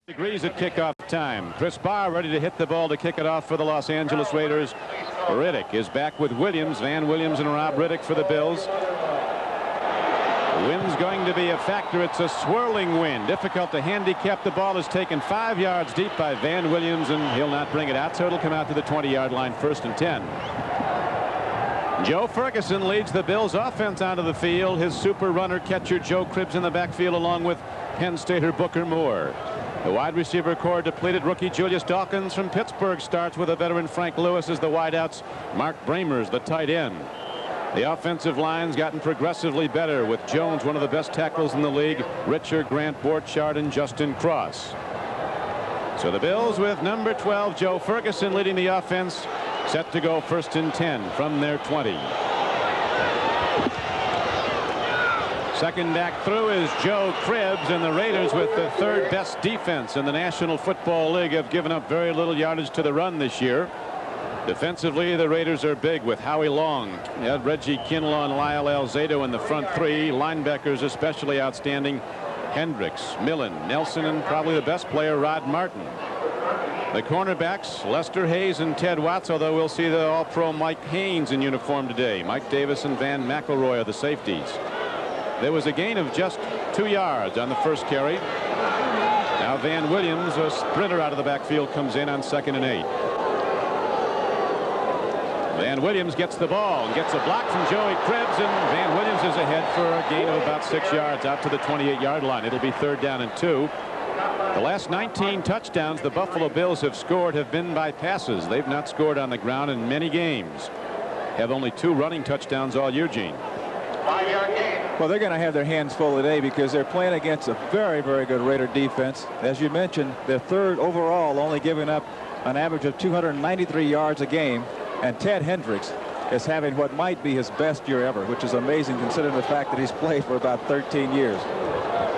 Degrees at kickoff time. Chris Barr ready to hit the ball to kick it off for the Los Angeles Raiders. Riddick is back with Williams. Van Williams and Rob Riddick for the Bills. The wind's going to be a factor. It's a swirling wind. Difficult to handicap. The ball is taken 5 yards deep by Van Williams, and he'll not bring it out, so it'll come out to the 20-yard line, 1st and 10. Joe Furgeson leads the Bills offense onto the field. His super runner catcher Joe Cribbs in the backfield, along with Penn Stater Booker Moore. The wide receiver core depleted. Rookie Julius Dawkins from Pittsburgh starts with a veteran Frank Lewis as the wideouts. Mark Bramers the tight end. The offensive line's gotten progressively better with Jones, one of the best tackles in the league, Richard, Grant Borchardt, and Justin Cross. So the Bills with number 12 Joe Furgeson leading the offense, set to go 1st and 10 from their 20. Second back through is Joe Cribbs, and the Raiders, with the 3rd best defense in the National Football League, have given up very little yardage to the run this year. Defensively, the Raiders are big with Howie Long, Reggie Kinlaw, and Lyle Alzado in the front 3. Linebackers especially outstanding. Hendricks, Millen, Nelson, and probably the best player, Rod Martin. The cornerbacks, Lester Hayes and Ted Watts, although we'll see the All-Pro Mike Haynes in uniform today. Mike Davis and Van McElroy are the safeties. There was a gain of just 2 yards on the first carry. Now Van Williams, a sprinter out of the backfield, comes in on 2nd and 8. Van Williams gets the ball and gets a block from Joey Cribbs, and Van Williams is ahead for a gain of about 6 yards out to the 28-yard line. It'll be 3rd down and 2. The last 19 touchdowns the Buffalo Bills have scored have been by passes. They've not scored on the ground in many games. Have only 2 running touchdowns all year, Gene. 5-yard gain. Well, they're going to have their hands full today because they're playing against a very, very good Raider defense. As you mentioned, they're 3rd overall, only giving up an average of 293 yards a game. And Ted Hendricks is having what might be his best year ever, which is amazing considering the fact that he's played for about 13 years.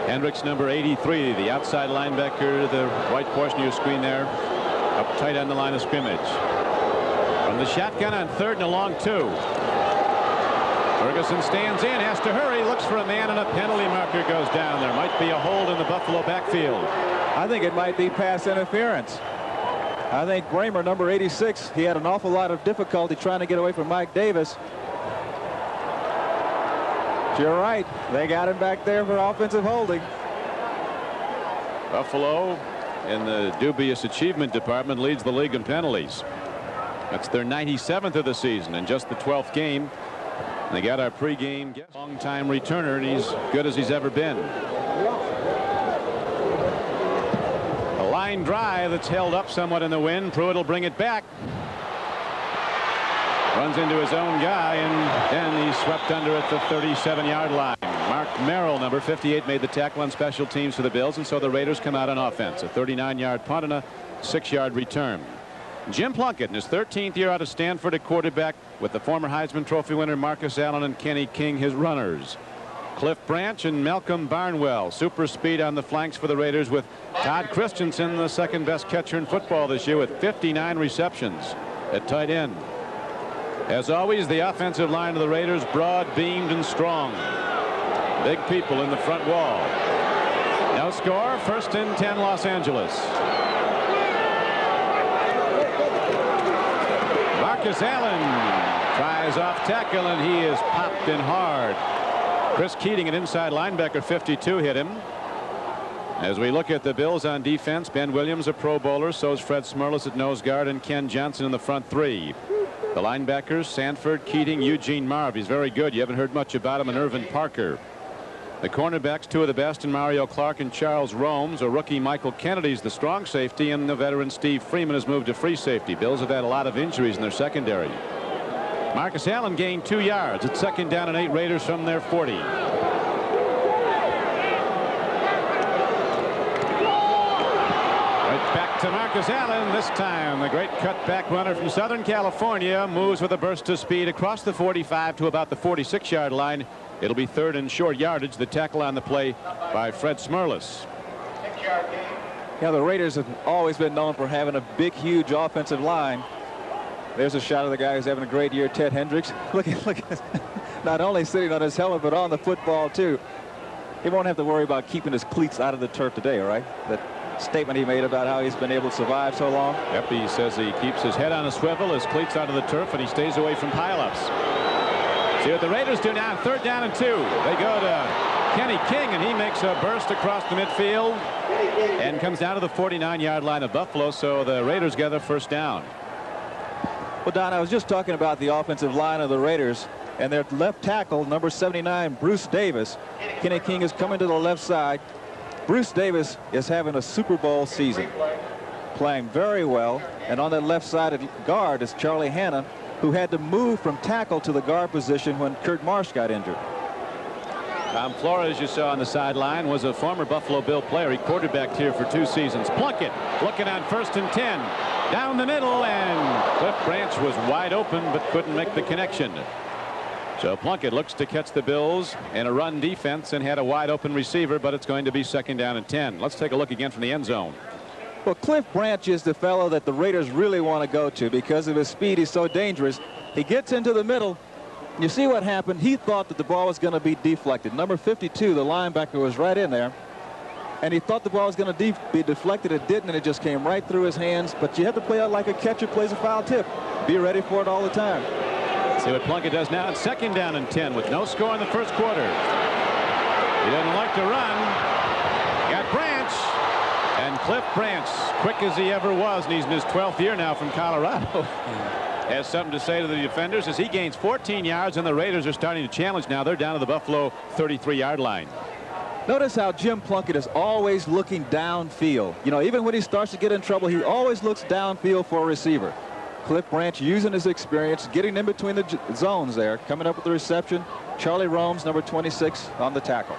Hendricks, number 83, the outside linebacker, the white portion of your screen there, up tight on the line of scrimmage. From the shotgun on 3rd and a long 2. Ferguson stands in, has to hurry, looks for a man, and a penalty marker goes down. There might be a hold in the Buffalo backfield. I think it might be pass interference. I think Bramer, number 86, he had an awful lot of difficulty trying to get away from Mike Davis. You're right. They got him back there for offensive holding. Buffalo, in the dubious achievement department, leads the league in penalties. That's their 97th of the season in just the 12th game. They got our pregame guest, long-time returner, and he's good as he's ever been. A line drive that's held up somewhat in the wind. Pruitt will bring it back. Runs into his own guy, and then he's swept under at the 37-yard line. Mark Merrill, number 58, made the tackle on special teams for the Bills, and so the Raiders come out on offense. A 39-yard punt and a 6-yard return. Jim Plunkett in his 13th year out of Stanford at quarterback, with the former Heisman Trophy winner Marcus Allen and Kenny King his runners. Cliff Branch and Malcolm Barnwell, super speed on the flanks for the Raiders, with Todd Christensen, the 2nd best catcher in football this year, with 59 receptions at tight end. As always, the offensive line of the Raiders, broad beamed and strong. Big people in the front wall. No score, 1st and 10 Los Angeles. Marcus Allen tries off tackle, and he is popped in hard. Chris Keating, an inside linebacker, 52, hit him. As we look at the Bills on defense, Ben Williams, a Pro Bowler, so is Fred Smerlas at nose guard, and Ken Johnson in the front 3. The linebackers, Sanford, Keating, Eugene Marv. He's very good. You haven't heard much about him, and Irvin Parker. The cornerbacks, 2 of the best, in Mario Clark and Charles Romes. A rookie, Michael Kennedy's the strong safety, and the veteran Steve Freeman has moved to free safety. Bills have had a lot of injuries in their secondary. Marcus Allen gained 2 yards. It's 2nd down and 8, Raiders from their 40. Right back to Marcus Allen. This time the great cutback runner from Southern California moves with a burst of speed across the 45 to about the 46-yard line. It'll be 3rd and short yardage. The tackle on the play by Fred Smerlas. Yeah, the Raiders have always been known for having a big, huge offensive line. There's a shot of the guy who's having a great year, Ted Hendricks. Look at not only sitting on his helmet, but on the football, too. He won't have to worry about keeping his cleats out of the turf today, all right? statement he made about how he's been able to survive so long. Yep, he says he keeps his head on a swivel, his cleats out of the turf, and he stays away from pileups. See what the Raiders do now. 3rd down and 2. They go to Kenny King, and he makes a burst across the midfield and comes down to the 49-yard line of Buffalo, so the Raiders gather 1st down. Well, Don, I was just talking about the offensive line of the Raiders and their left tackle, number 79, Bruce Davis. Kenny King is coming to the left side. Bruce Davis is having a Super Bowl season, playing very well. And on that left side of guard is Charlie Hanna, who had to move from tackle to the guard position when Kurt Marsh got injured. Tom Flores, you saw on the sideline, was a former Buffalo Bill player. He quarterbacked here for 2 seasons. Plunkett looking on 1st and 10. Down the middle, and Cliff Branch was wide open but couldn't make the connection. So Plunkett looks to catch the Bills in a run defense and had a wide open receiver, but it's going to be 2nd down and 10. Let's take a look again from the end zone. Well, Cliff Branch is the fellow that the Raiders really want to go to because of his speed. He's so dangerous. He gets into the middle. You see what happened? He thought that the ball was going to be deflected. Number 52, the linebacker, was right in there. And he thought the ball was going to be deflected. It didn't, and it just came right through his hands. But you have to play out like a catcher plays a foul tip. Be ready for it all the time. See what Plunkett does now. It's 2nd down and 10 with no score in the 1st quarter. He doesn't like to run. Got Branch. And Cliff Branch, quick as he ever was, and he's in his 12th year now from Colorado, has something to say to the defenders as he gains 14 yards, and the Raiders are starting to challenge now. They're down to the Buffalo 33-yard line. Notice how Jim Plunkett is always looking downfield. You know, even when he starts to get in trouble, he always looks downfield for a receiver. Cliff Branch using his experience, getting in between the zones there, coming up with the reception. Charlie Romes, number 26, on the tackle.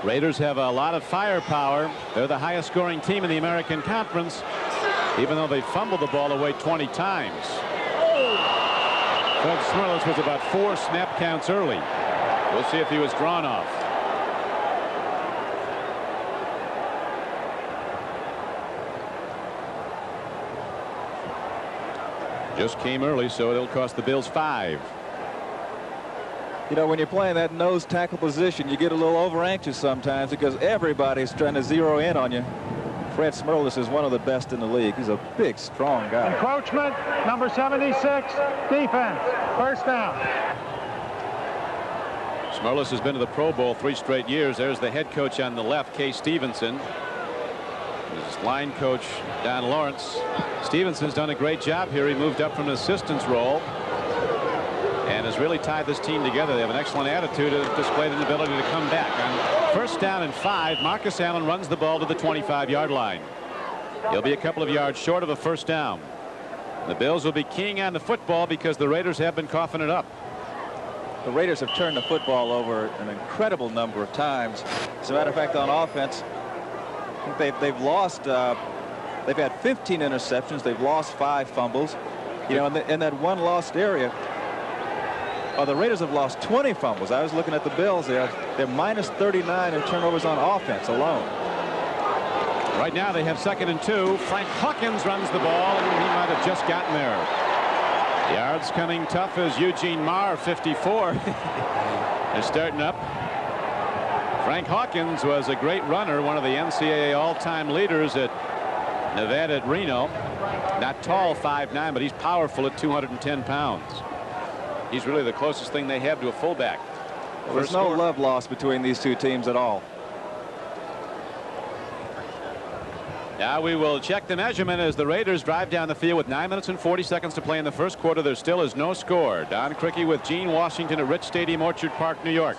Raiders have a lot of firepower. They're the highest scoring team in the American Conference, even though they fumbled the ball away 20 times. Fred Smirlis was about 4 snap counts early. We'll see if he was drawn off. Just came early, so it'll cost the Bills 5. You know, when you're playing that nose tackle position, you get a little over anxious sometimes because everybody's trying to zero in on you. Fred Smirlis is one of the best in the league. He's a big, strong guy. Encroachment, number 76, defense, 1st down. Smirlis has been to the Pro Bowl 3 straight years. There's the head coach on the left, Kay Stevenson. His line coach, Don Lawrence. Stevenson's done a great job here. He moved up from an assistant's role and has really tied this team together. They have an excellent attitude and displayed an ability to come back. On 1st down and 5, Marcus Allen runs the ball to the 25-yard line. He'll be a couple of yards short of a 1st down. The Bills will be keying on the football because the Raiders have been coughing it up. The Raiders have turned the football over an incredible number of times. As a matter of fact, on offense, I think they've lost. They've had 15 interceptions. They've lost 5 fumbles. You know, in that one lost area. The Raiders have lost 20 fumbles. I was looking at the Bills there. They're minus 39 in turnovers on offense alone. Right now they have 2nd and 2. Frank Hawkins runs the ball, and he might have just gotten there. Yards coming tough as Eugene Marr, 54, is starting up. Frank Hawkins was a great runner, one of the NCAA all-time leaders at Nevada at Reno. Not tall, 5'9", but he's powerful at 210 pounds. He's really the closest thing they have to a fullback. Well, there's no love lost between these two teams at all. Now we will check the measurement as the Raiders drive down the field with 9 minutes and 40 seconds to play in the 1st quarter. There still is no score. Don Criqui with Gene Washington at Rich Stadium, Orchard Park, New York.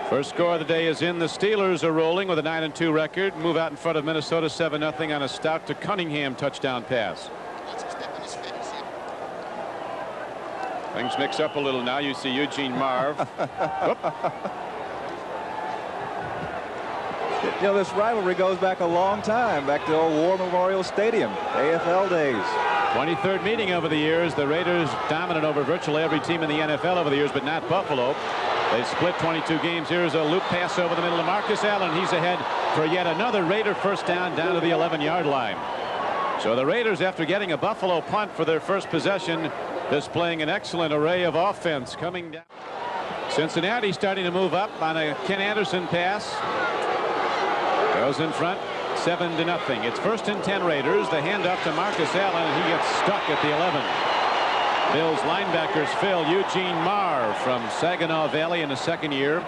First score of the day is in. The Steelers are rolling with a 9-2 record. Move out in front of Minnesota 7-0 on a Stout to Cunningham touchdown pass. Things mix up a little now. You see Eugene Marv. You know, this rivalry goes back a long time, back to old War Memorial Stadium, AFL days. 23rd meeting over the years. The Raiders dominant over virtually every team in the NFL over the years, but not Buffalo. They split 22 games. Here's a loop pass over the middle of Marcus Allen. He's ahead for yet another Raider 1st down to the 11-yard line. So the Raiders, after getting a Buffalo punt for their first possession, displaying an excellent array of offense coming down. Cincinnati starting to move up on a Ken Anderson pass. Goes in front. 7-0. It's 1st and 10 Raiders. The handoff to Marcus Allen, and he gets stuck at the 11. Bills linebackers fill Eugene Marr from Saginaw Valley in his second year.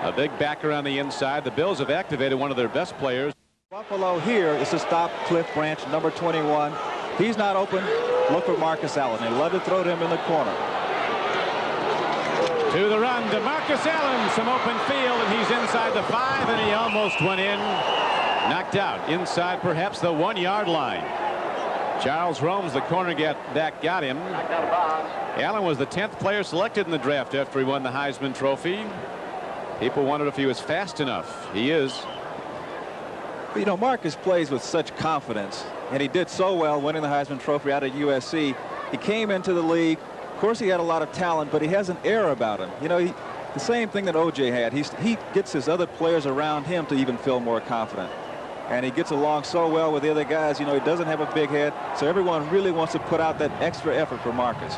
A big backer on the inside. The Bills have activated one of their best players. Buffalo here is to stop Cliff Branch, number 21. He's not open. Look for Marcus Allen. They love to throw to him in the corner. To the run to Marcus Allen. Some open field, and he's inside the 5, and he almost went in. Knocked out inside perhaps the 1-yard line. Charles Romes, the cornerback, got him. Allen was the 10th player selected in the draft after he won the Heisman Trophy. People wondered if he was fast enough. He is. But, you know, Marcus plays with such confidence, and he did so well winning the Heisman Trophy out at USC. He came into the league. Of course, he had a lot of talent, but he has an air about him. You know, the same thing that O.J. had. He gets his other players around him to even feel more confident. And he gets along so well with the other guys. You know, he doesn't have a big head, so everyone really wants to put out that extra effort for Marcus.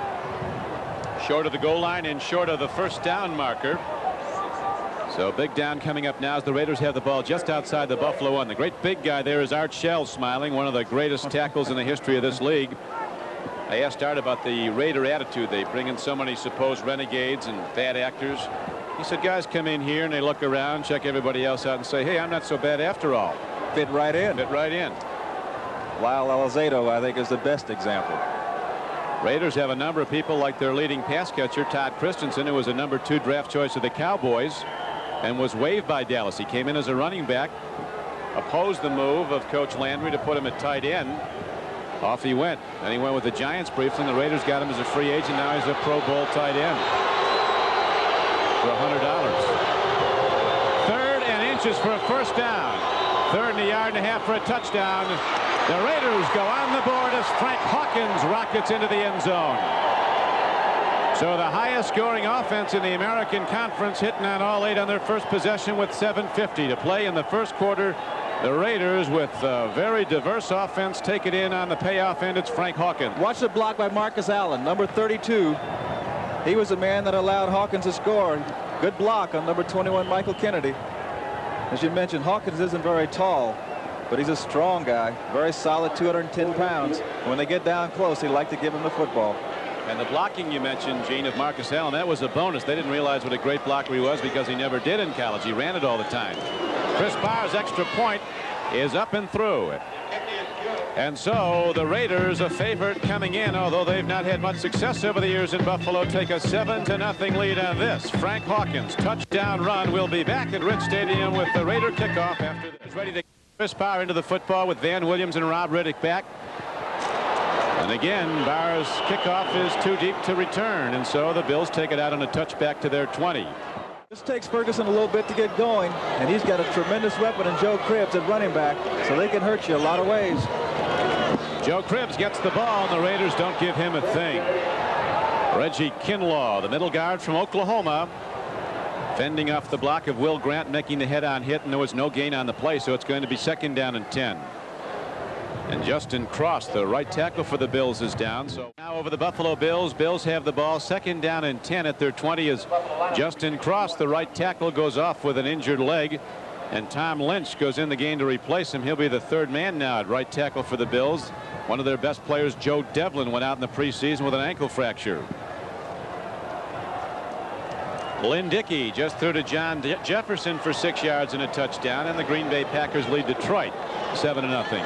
Short of the goal line and short of the first down marker. So big down coming up now as the Raiders have the ball just outside the Buffalo 1. The great big guy there is Art Shell, smiling, one of the greatest tackles in the history of this league. I asked Art about the Raider attitude. They bring in so many supposed renegades and bad actors. He said guys come in here and they look around, check everybody else out, and say, hey, I'm not so bad after all. Fit right in. Fit right in. Lyle Elizondo, I think, is the best example. Raiders have a number of people like their leading pass catcher, Todd Christensen, who was a number 2 draft choice of the Cowboys and was waived by Dallas. He came in as a running back, opposed the move of Coach Landry to put him at tight end. Off he went. And he went with the Giants briefly, and the Raiders got him as a free agent. Now he's a Pro Bowl tight end for $100. 3rd and inches for a first down. 3rd and a yard and a half for a touchdown. The Raiders go on the board as Frank Hawkins rockets into the end zone. So the highest scoring offense in the American Conference, hitting on all 8 on their first possession with 7:50 to play in the first quarter. The Raiders, with a very diverse offense, take it in on the payoff end. It's Frank Hawkins. Watch the block by Marcus Allen, number 32. He was the man that allowed Hawkins to score. Good block on number 21, Michael Kennedy. As you mentioned, Hawkins isn't very tall, but he's a strong guy, very solid, 210 pounds. When they get down close, they like to give him the football. And the blocking you mentioned, Gene, of Marcus Allen, that was a bonus. They didn't realize what a great blocker he was because he never did in college. He ran it all the time. Chris Barr's extra point is up and through. And so the Raiders, a favorite coming in, although they've not had much success over the years in Buffalo, take a 7-0 lead on this. Frank Hawkins touchdown run. We'll be back at Rich Stadium with the Raider kickoff after this. Ready to get Chris Barr into the football with Van Williams and Rob Riddick back. And again, Barr's kickoff is too deep to return, and so the Bills take it out on a touchback to their 20. This takes Ferguson a little bit to get going, and he's got a tremendous weapon in Joe Cribbs at running back, so they can hurt you a lot of ways. Joe Cribbs gets the ball, and the Raiders don't give him a thing. Reggie Kinlaw, the middle guard from Oklahoma, fending off the block of Will Grant, making the head-on hit, and there was no gain on the play, so it's going to be 2nd down and 10. And Justin Cross, the right tackle for the Bills, is down. So now over the Buffalo Bills. Bills have the ball, 2nd down and 10 at their 20 as Justin Cross, the right tackle, goes off with an injured leg. And Tom Lynch goes in the game to replace him. He'll be the 3rd man now at right tackle for the Bills. One of their best players, Joe Devlin, went out in the preseason with an ankle fracture. Lynn Dickey just threw to John Jefferson for 6 yards and a touchdown. And the Green Bay Packers lead Detroit 7-0.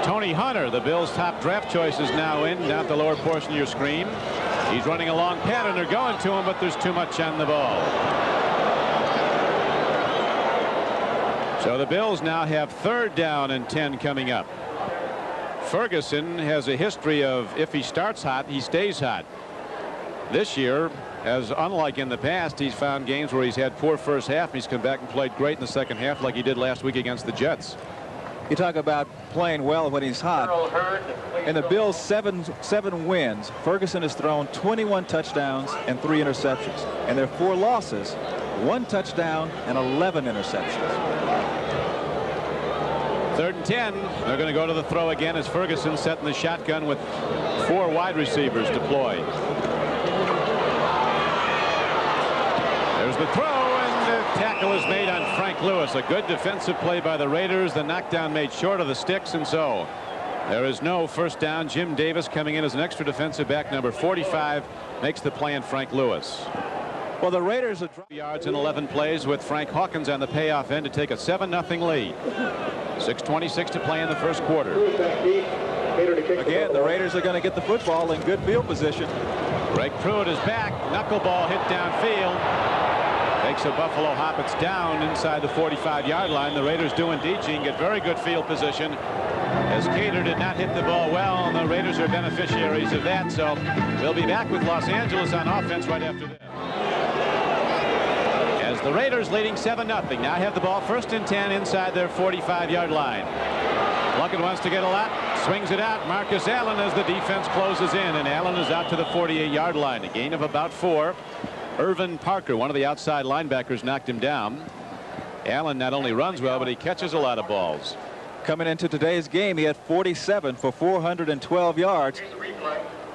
Tony Hunter, the Bills' top draft choice, is now in, down at the lower portion of your screen. He's running a long pattern. They're going to him, but there's too much on the ball. So the Bills now have 3rd down and 10 coming up. Ferguson has a history of, if he starts hot, he stays hot. This year, as unlike in the past, he's found games where he's had poor first half, and he's come back and played great in the second half like he did last week against the Jets. You talk about playing well when he's hot. In the Bills' seven wins, Ferguson has thrown 21 touchdowns and 3 interceptions. And their 4 losses, 1 touchdown and 11 interceptions. 3rd and 10. They're going to go to the throw again as Ferguson setting the shotgun with 4 wide receivers deployed. There's the throw, and tackle is made on Frank Lewis. A good defensive play by the Raiders. The knockdown made short of the sticks, and so there is no first down. Jim Davis coming in as an extra defensive back, number 45, makes the play on Frank Lewis. Well, the Raiders are yards in 11 plays with Frank Hawkins on the payoff end to take a 7-0 lead. 6:26 to play in the first quarter. Again, the Raiders are going to get the football in good field position. Greg Pruitt is back. Knuckleball hit downfield. Takes a Buffalo hop. It's down inside the 45-yard line. The Raiders do indeed, Gene, get very good field position, as Cater did not hit the ball well, and the Raiders are beneficiaries of that. So we'll be back with Los Angeles on offense right after this. As the Raiders leading 7-0. Now have the ball 1st and 10 inside their 45-yard line. Plunkett wants to get a lot. Swings it out. Marcus Allen as the defense closes in, and Allen is out to the 48-yard line. A gain of about 4. Irvin Parker, one of the outside linebackers, knocked him down. Allen not only runs well, but he catches a lot of balls. Coming into today's game, he had 47 for 412 yards.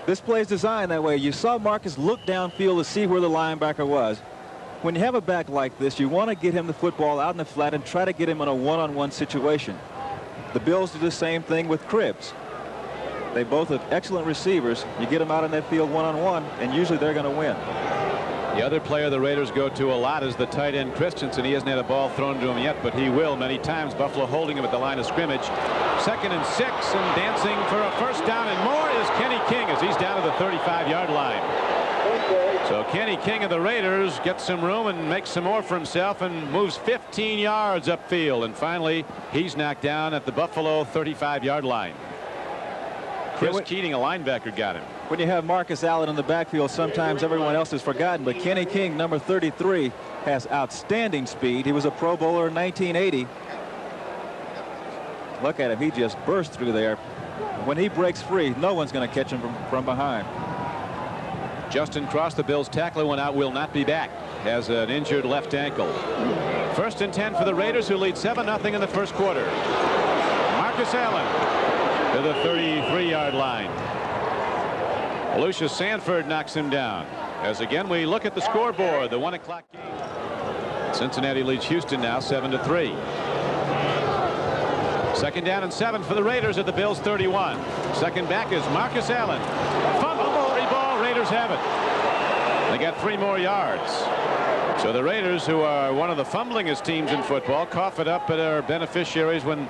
This play is designed that way. You saw Marcus look downfield to see where the linebacker was. When you have a back like this, you want to get him the football out in the flat and try to get him in a one-on-one situation. The Bills do the same thing with Cribbs. They both have excellent receivers. You get them out in that field one-on-one, and usually they're going to win. The other player the Raiders go to a lot is the tight end Christensen. He hasn't had a ball thrown to him yet, but he will many times. Buffalo holding him at the line of scrimmage. 2nd and 6, and dancing for a first down and more is Kenny King as he's down to the 35-yard line. So Kenny King of the Raiders gets some room and makes some more for himself and moves 15 yards upfield. And finally, he's knocked down at the Buffalo 35-yard line. Chris Keating, a linebacker, got him. When you have Marcus Allen in the backfield, sometimes everyone else is forgotten. But Kenny King, number 33, has outstanding speed. He was a Pro Bowler in 1980. Look at him. He just burst through there. When he breaks free, no one's going to catch him from behind. Justin Cross, the Bills tackler, went out, will not be back. Has an injured left ankle. 1st and 10 for the Raiders, who lead 7-0 in the first quarter. Marcus Allen to the 33-yard line. Lucius Sanford knocks him down. As again we look at the scoreboard, the 1 o'clock game. Cincinnati leads Houston now 7-3. 2nd down and 7 for the Raiders at the Bills 31. Second back is Marcus Allen. Fumble, ball, Raiders have it. They got 3 more yards. So the Raiders, who are one of the fumblingest teams in football, cough it up and are beneficiaries when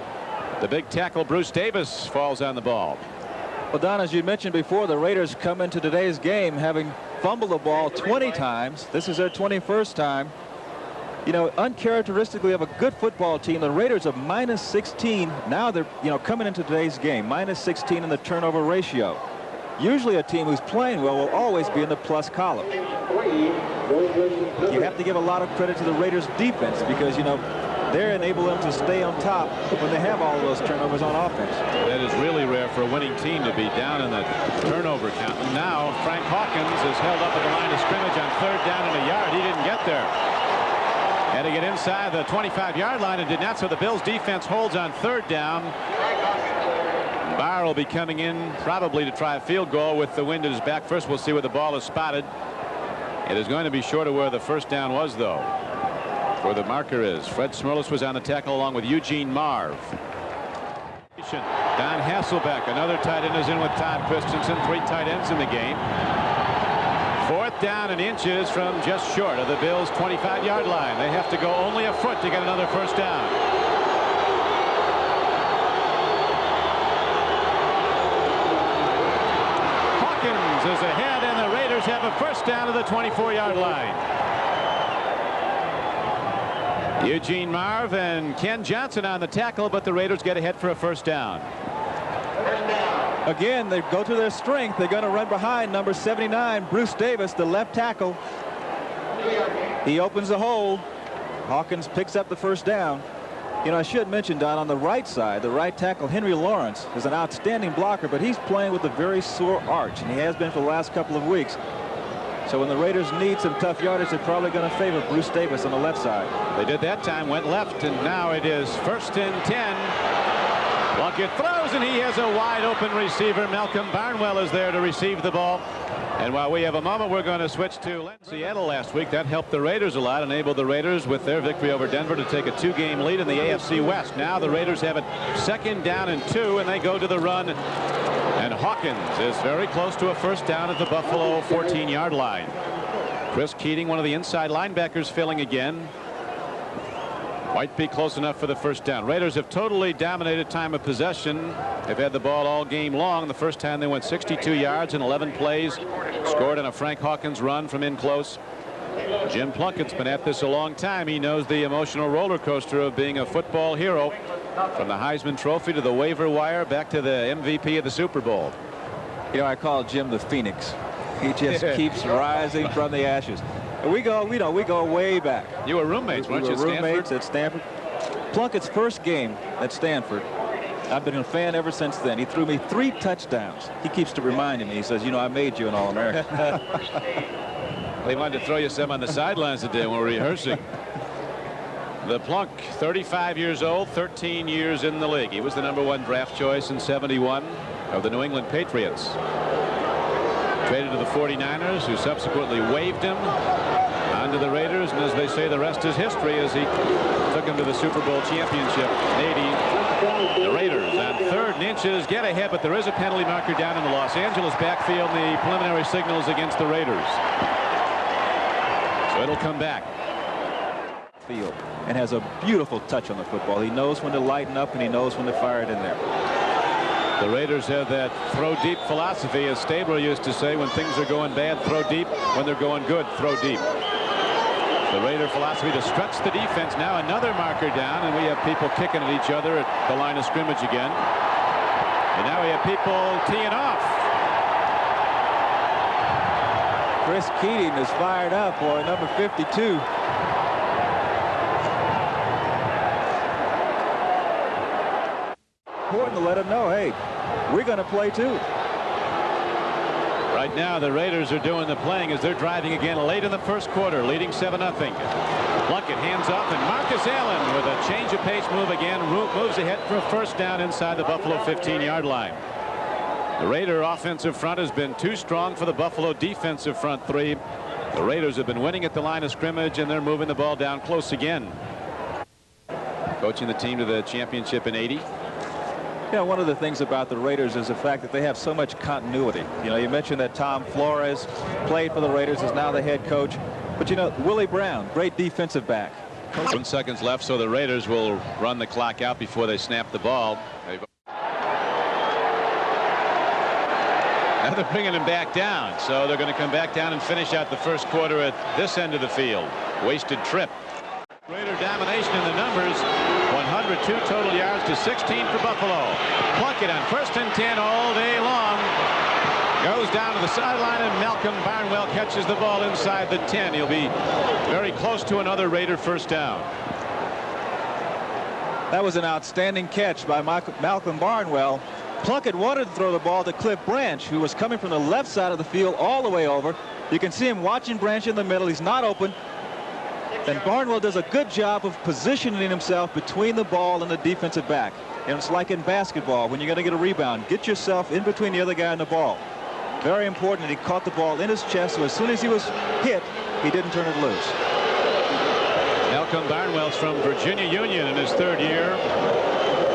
the big tackle Bruce Davis falls on the ball. Well, Don, as you mentioned before, the Raiders come into today's game having fumbled the ball 20 times. This is their 21st time. You know, uncharacteristically of a good football team, the Raiders are -16. Now they're, coming into today's game, -16 in the turnover ratio. Usually a team who's playing well will always be in the plus column. You have to give a lot of credit to the Raiders defense because, they're enabling them to stay on top when they have all of those turnovers on offense. That is really rare for a winning team to be down in the turnover count. And now Frank Hawkins is held up at the line of scrimmage on 3rd down and a yard. He didn't get there. Had to get inside the 25-yard line and did not, so the Bills defense holds on 3rd down. Barr will be coming in probably to try a field goal with the wind at his back. First we'll see where the ball is spotted. It is going to be short of where the first down was, though. Where the marker is. Fred Smirlis was on the tackle along with Eugene Marv. Don Hasselbeck, another tight end, is in with Todd Christensen. 3 tight ends in the game. 4th down and inches from just short of the Bills' 25-yard line. They have to go only a foot to get another first down. Hawkins is ahead, and the Raiders have a first down to the 24-yard line. Eugene Marv and Ken Johnson on the tackle, but the Raiders get ahead for a first down. Again, they go to their strength. They're going to run behind number 79, Bruce Davis, the left tackle. He opens the hole. Hawkins picks up the first down. I should mention, Don, on the right side, the right tackle, Henry Lawrence, is an outstanding blocker, but he's playing with a very sore arch, and he has been for the last couple of weeks. So when the Raiders need some tough yardage, they're probably going to favor Bruce Davis on the left side. They did that time, went left, and now it is 1st and 10. Plunkett throws, and he has a wide open receiver. Malcolm Barnwell is there to receive the ball. And while we have a moment, we're going to switch to Seattle last week. That helped the Raiders a lot, enabled the Raiders with their victory over Denver to take a 2-game lead in the AFC West. Now the Raiders have it 2nd down and 2, and they go to the run. And Hawkins is very close to a first down at the Buffalo 14-yard line. Chris Keating, one of the inside linebackers, filling again. Might be close enough for the first down. Raiders have totally dominated time of possession. They've had the ball all game long. The first time they went 62 yards in 11 plays. Scored on a Frank Hawkins run from in close. Jim Plunkett's been at this a long time. He knows the emotional roller coaster of being a football hero. From the Heisman Trophy to the waiver wire back to the MVP of the Super Bowl. You know, I call Jim the Phoenix. He just keeps rising from the ashes. We go way back. You were roommates, weren't you? We were roommates at Stanford. Plunkett's first game at Stanford, I've been a fan ever since then. He threw me 3 touchdowns. He keeps to reminding me. He says, you know, I made you an All-American. They wanted to throw you some on the sidelines today when we were rehearsing. The Plunk, 35 years old, 13 years in the league. He was the #1 draft choice in '71 of the New England Patriots. Traded to the 49ers, who subsequently waived him onto the Raiders, and as they say, the rest is history as he took him to the Super Bowl championship in '80. The Raiders on 3rd and inches get ahead, but there is a penalty marker down in the Los Angeles backfield. The preliminary signals against the Raiders, so it'll come back. Field and has a beautiful touch on the football. He knows when to lighten up and he knows when to fire it in there. The Raiders have that throw deep philosophy, as Stabler used to say. When things are going bad, throw deep. When they're going good, throw deep. The Raider philosophy to stretch the defense. Now another marker down, and we have people kicking at each other at the line of scrimmage again. And now we have people teeing off. Chris Keating is fired up, boy, number 52. Important to let him know, hey, we're going to play too. Right now the Raiders are doing the playing as they're driving again late in the first quarter, leading 7-0. Plunkett hands off, and Marcus Allen with a change of pace move again moves ahead for a first down inside the Buffalo 15-yard line. The Raider offensive front has been too strong for the Buffalo defensive front three. The Raiders have been winning at the line of scrimmage, and they're moving the ball down close again. Coaching the team to the championship in '80. Yeah, one of the things about the Raiders is the fact that they have so much continuity. You know, you mentioned that Tom Flores played for the Raiders, is now the head coach. But, you know, Willie Brown, great defensive back. 1 second left, so the Raiders will run the clock out before they snap the ball. Now they're bringing him back down, so they're going to come back down and finish out the first quarter at this end of the field. Wasted trip. Raider domination in the numbers. 102 total yards to 16 for Buffalo. Plunkett on 1st and 10 all day long. Goes down to the sideline, and Malcolm Barnwell catches the ball inside the 10. He'll be very close to another Raider first down. That was an outstanding catch by Malcolm Barnwell. Plunkett wanted to throw the ball to Cliff Branch, who was coming from the left side of the field all the way over. You can see him watching Branch in the middle. He's not open. And Barnwell does a good job of positioning himself between the ball and the defensive back. And it's like in basketball, when you're going to get a rebound, get yourself in between the other guy and the ball. Very important that he caught the ball in his chest, so as soon as he was hit, he didn't turn it loose. Malcolm Barnwell's from Virginia Union in his 3rd year.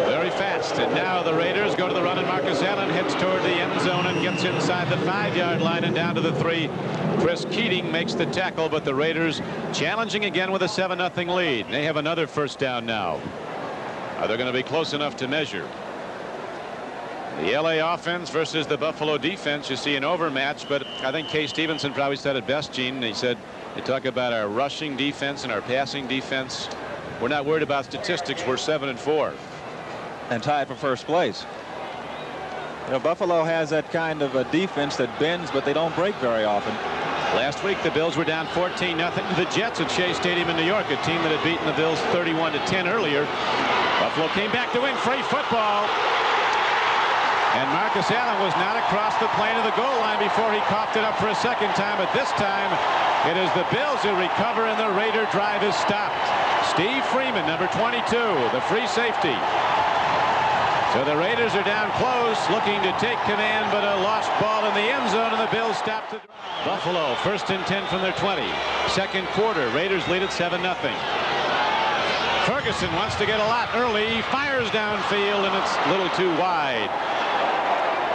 Very fast. And now the Raiders go to the run, and Marcus Allen heads toward the end zone and gets inside the 5-yard line and down to the 3. Chris Keating makes the tackle, but the Raiders challenging again with a 7-0 lead. They have another first down now. Are they going to be close enough to measure? The LA offense versus the Buffalo defense. You see an overmatch, but I think Kay Stevenson probably said it best, Gene. He said, they talk about our rushing defense and our passing defense. We're not worried about statistics. We're 7-4. And tied for first place. You know, Buffalo has that kind of a defense that bends, but they don't break very often. Last week, the Bills were down 14-0 to the Jets at Shea Stadium in New York, a team that had beaten the Bills 31-10 earlier. Buffalo came back to win free football. And Marcus Allen was not across the plane of the goal line before he coughed it up for a second time. But this time, it is the Bills who recover, and the Raider drive is stopped. Steve Freeman, number 22, the free safety. So the Raiders are down close, looking to take command, but a lost ball in the end zone, and the Bills stop the drive. Buffalo, 1st and 10 from their 20. Second quarter, Raiders lead at 7-0. Furgeson wants to get a lot early. He fires downfield, and it's a little too wide.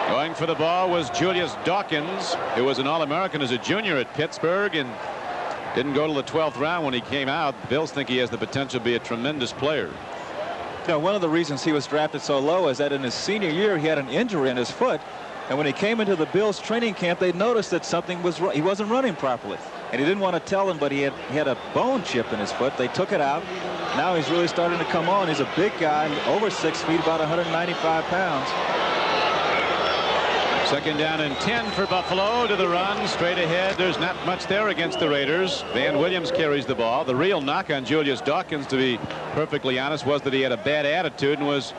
Going for the ball was Julius Dawkins, who was an All-American as a junior at Pittsburgh and didn't go to the 12th round when he came out. The Bills think he has the potential to be a tremendous player. You know, one of the reasons he was drafted so low is that in his senior year he had an injury in his foot, and when he came into the Bills training camp they noticed that something was wrong. He wasn't running properly, and he didn't want to tell them, but he had a bone chip in his foot. They took it out. Now he's really starting to come on. He's a big guy, over 6 feet, about 195 pounds. Second down and 10 for Buffalo. To the run, straight ahead. There's not much there against the Raiders. Van Williams carries the ball. The real knock on Julius Dawkins, to be perfectly honest, was that he had a bad attitude and was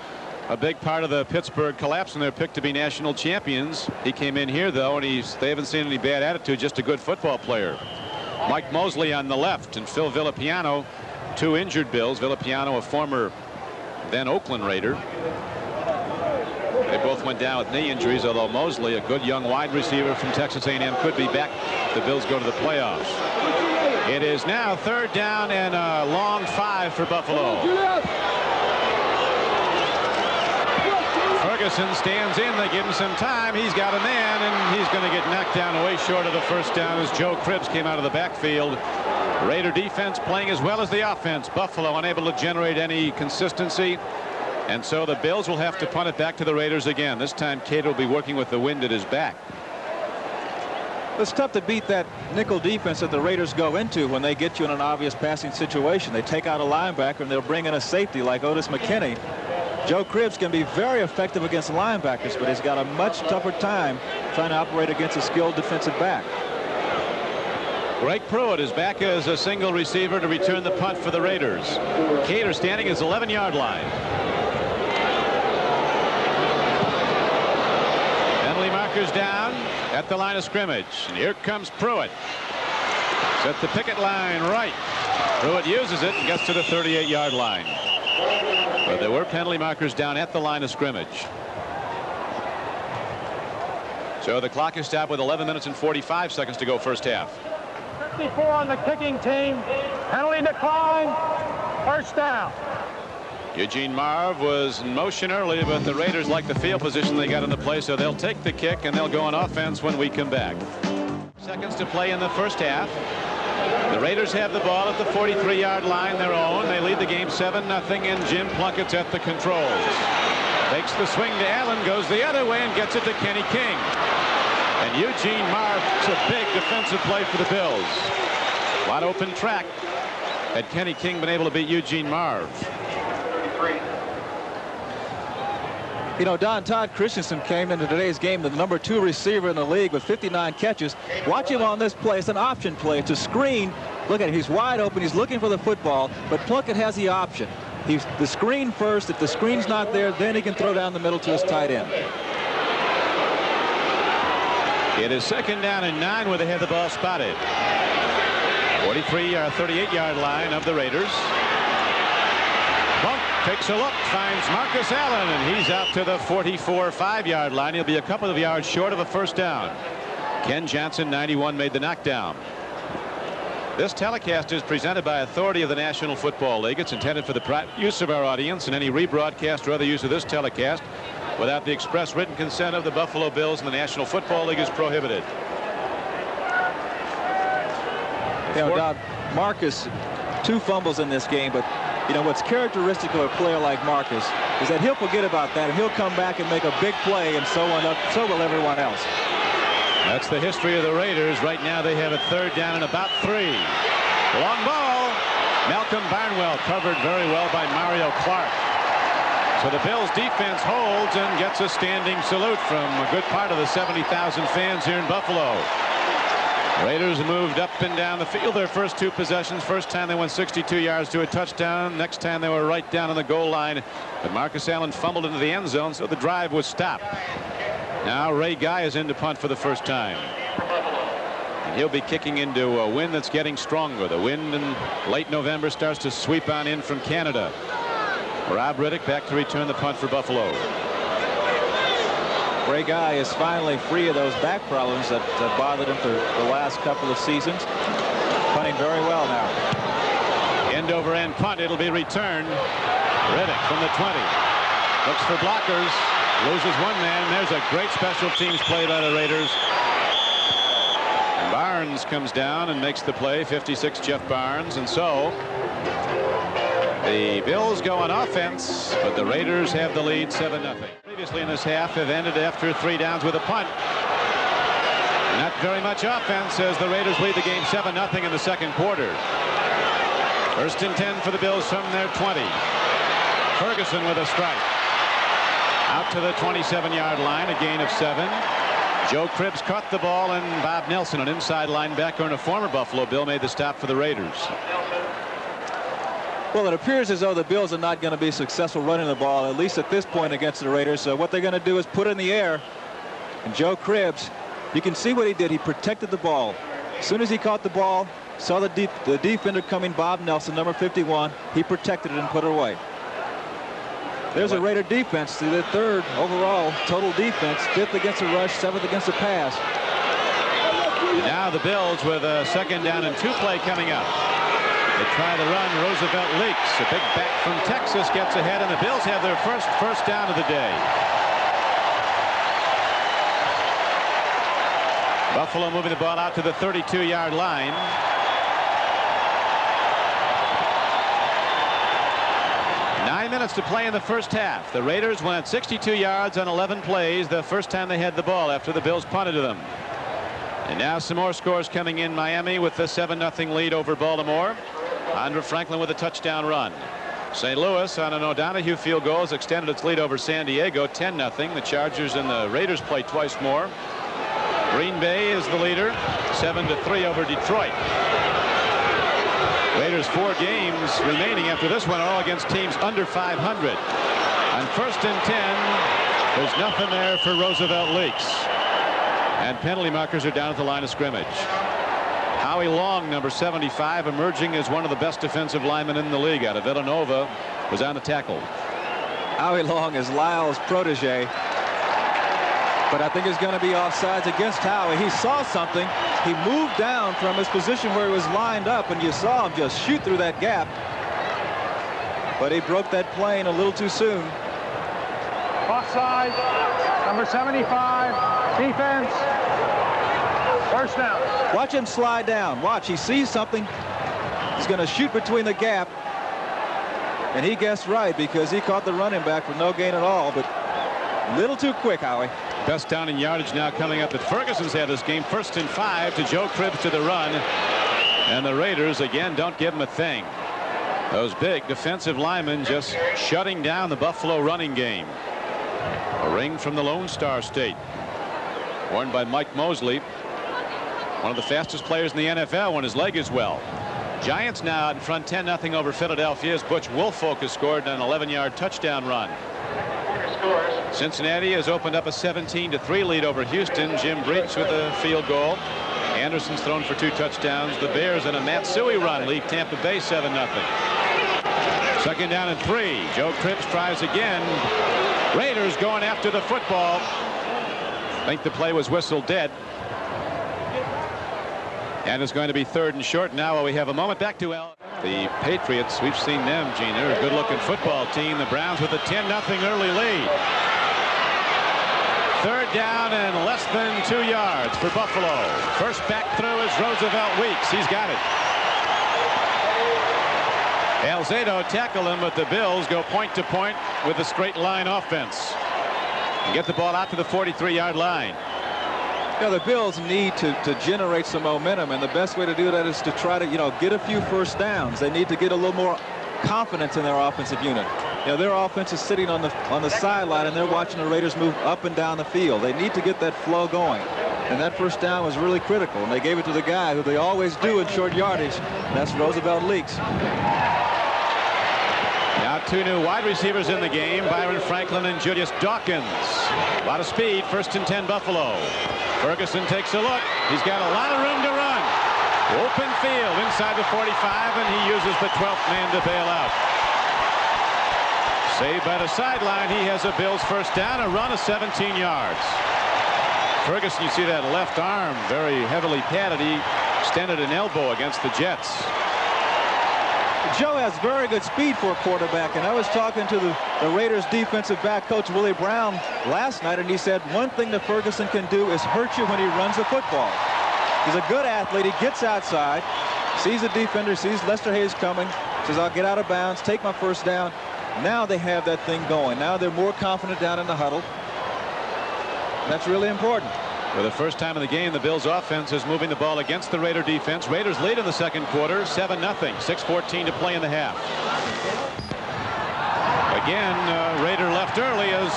a big part of the Pittsburgh collapse in their pick to be national champions. He came in here, though, and they haven't seen any bad attitude, just a good football player. Mike Mosley on the left, and Phil Villapiano, 2 injured Bills. Villapiano, a former then Oakland Raider. They both went down with knee injuries, although Mosley, a good young wide receiver from Texas A&M, could be back. The Bills go to the playoffs. It is now 3rd down and a long 5 for Buffalo. Furgeson stands in. They give him some time. He's got a man, and he's going to get knocked down way short of the first down as Joe Cribbs came out of the backfield. Raider defense playing as well as the offense. Buffalo unable to generate any consistency. And so the Bills will have to punt it back to the Raiders again. This time Cato will be working with the wind at his back. It's tough to beat that nickel defense that the Raiders go into when they get you in an obvious passing situation. They take out a linebacker and they'll bring in a safety like Otis McKinney. Joe Cribbs can be very effective against linebackers, but he's got a much tougher time trying to operate against a skilled defensive back. Greg Pruitt is back as a single receiver to return the punt for the Raiders. Cater standing at his 11-yard line. Penalty markers down at the line of scrimmage. And here comes Pruitt. Set the picket line right. Pruitt uses it and gets to the 38-yard line. But there were penalty markers down at the line of scrimmage. So the clock is stopped with 11 minutes and 45 seconds to go first half. 54 on the kicking team. Penalty decline. First down. Eugene Marv was in motion early, but the Raiders like the field position they got in the play, so they'll take the kick and they'll go on offense when we come back. Seconds to play in the first half. The Raiders have the ball at the 43-yard line, their own. They lead the game 7-0, and Jim Plunkett's at the controls. Takes the swing to Allen, goes the other way, and gets it to Kenny King. And Eugene Marv, it's a big defensive play for the Bills. A lot of open track. Had Kenny King been able to beat Eugene Marv? You know, Don, Todd Christensen came into today's game the number 2 receiver in the league with 59 catches. Watch him on this play. It's an option play. It's a screen. Look at it. He's wide open. He's looking for the football, but Plunkett has the option. He's the screen first. If the screen's not there, then he can throw down the middle to his tight end. It is 2nd down and 9 where they have the ball spotted. 38-yard line of the Raiders. Bunk takes a look, finds Marcus Allen, and he's out to the 44-5-yard line. He'll be a couple of yards short of a first down. Ken Johnson, 91, made the knockdown. This telecast is presented by authority of the National Football League. It's intended for the use of our audience, and any rebroadcast or other use of this telecast without the express written consent of the Buffalo Bills and the National Football League is prohibited. You know, Don, Marcus, 2 fumbles in this game, but you know what's characteristic of a player like Marcus is that he'll forget about that and he'll come back and make a big play, and so will everyone else. That's the history of the Raiders. Right now they have a 3rd down and about 3. Long ball. Malcolm Barnwell covered very well by Mario Clark. So the Bills defense holds and gets a standing salute from a good part of the 70,000 fans here in Buffalo. Raiders moved up and down the field their first 2 possessions. First time they went 62 yards to a touchdown. Next time they were right down on the goal line. But Marcus Allen fumbled into the end zone, so the drive was stopped. Now Ray Guy is in to punt for the first time. And he'll be kicking into a wind that's getting stronger. The wind in late November starts to sweep on in from Canada. Rob Riddick back to return the punt for Buffalo. Ray Guy is finally free of those back problems that bothered him for the last couple of seasons. Punting very well now. End over end punt. It'll be returned. Riddick from the 20. Looks for blockers. Loses one man. There's a great special teams play by the Raiders. Barnes comes down and makes the play. 56, Jeff Barnes. And so the Bills go on offense, but the Raiders have the lead 7-0. Previously in this half have ended after 3 downs with a punt. Not very much offense as the Raiders lead the game 7-0 in the second quarter. First and 10 for the Bills from their 20. Furgeson with a strike. Out to the 27-yard line, a gain of 7. Joe Cribbs caught the ball, and Bob Nelson, an inside linebacker and a former Buffalo Bill, made the stop for the Raiders. Well, it appears as though the Bills are not going to be successful running the ball, at least at this point against the Raiders. So what they're going to do is put it in the air. And Joe Cribbs, you can see what he did. He protected the ball. As soon as he caught the ball, saw the defender coming, Bob Nelson, number 51. He protected it and put it away. There's a Raider defense to the 3rd overall total defense, 5th against the rush, 7th against the pass. Now the Bills with a 2nd down and 2 play coming up. They try the run. Roosevelt leaks. A big back from Texas gets ahead, and the Bills have their first down of the day. Buffalo moving the ball out to the 32-yard line. Nine minutes to play in the first half. The Raiders went 62 yards on 11 plays the first time they had the ball after the Bills punted to them. And now some more scores coming in. Miami with the 7-0 lead over Baltimore. Andre Franklin with a touchdown run. St. Louis on an O'Donohue field goal has extended its lead over San Diego 10-0. The Chargers and the Raiders play twice more. Green Bay is the leader 7-3 over Detroit. Raiders 4 games remaining after this one are all against teams under 500. On 1st and 10, there's nothing there for Roosevelt leaks. And penalty markers are down at the line of scrimmage. Howie Long, number 75, emerging as one of the best defensive linemen in the league out of Villanova, was on the tackle. Howie Long is Lyle's protege, but I think it's going to be offsides against Howie. He saw something. He moved down from his position where he was lined up, and you saw him just shoot through that gap. But he broke that plane a little too soon. Offside, number 75, defense, first down. Watch him slide down. Watch, he sees something. He's going to shoot between the gap. And he guessed right because he caught the running back for no gain at all, but a little too quick, Howie. Best down in yardage now coming up that Ferguson's had this game. 1st and 5 to Joe Cribbs to the run. And the Raiders again don't give him a thing. Those big defensive linemen just shutting down the Buffalo running game. A ring from the Lone Star State, worn by Mike Mosley, one of the fastest players in the NFL when his leg is well. Giants now out in front 10-0 over Philadelphia as Butch Woolfolk has scored an 11-yard touchdown run. Cincinnati has opened up a 17-3 lead over Houston. Jim Breach with a field goal. Anderson's thrown for 2 touchdowns. The Bears and a Matsui run lead Tampa Bay 7-0. 2nd down and 3. Joe Cribbs tries again. Raiders going after the football. I think the play was whistled dead. And it's going to be 3rd and short now while we have a moment. Back to the Patriots. We've seen them, Gene. They're a good-looking football team. The Browns with a 10-0 early lead. 3rd down and less than 2 yards for Buffalo. First back through is Roosevelt Weeks. He's got it. Alzado tackled him, but the Bills go point to point with a straight line offense. And get the ball out to the 43-yard line. You know, the Bills need to generate some momentum, and the best way to do that is to try to, get a few first downs. They need to get a little more confidence in their offensive unit. Their offense is sitting on the sideline, and they're watching the Raiders move up and down the field. They need to get that flow going, and that first down was really critical, and they gave it to the guy who they always do in short yardage, and that's Roosevelt Leaks. Now 2 new wide receivers in the game, Byron Franklin and Julius Dawkins. A lot of speed. 1st and 10 Buffalo. Ferguson takes a look. He's got a lot of room to run. Open field inside the 45, and he uses the 12th man to bail out. Saved by the sideline. He has a Bills first down, a run of 17 yards. Furgeson, you see that left arm very heavily padded. He extended an elbow against the Jets. Joe has very good speed for a quarterback, and I was talking to the Raiders defensive back coach Willie Brown last night, and he said one thing that Furgeson can do is hurt you when he runs the football. He's a good athlete. He gets outside, sees a defender, sees Lester Hayes coming, says, I'll get out of bounds, take my first down. Now they have that thing going. Now they're more confident down in the huddle. That's really important. For the first time in the game, the Bills offense is moving the ball against the Raider defense. Raiders lead in the second quarter, 7-0, 6:14 to play in the half. Again, Raider left early as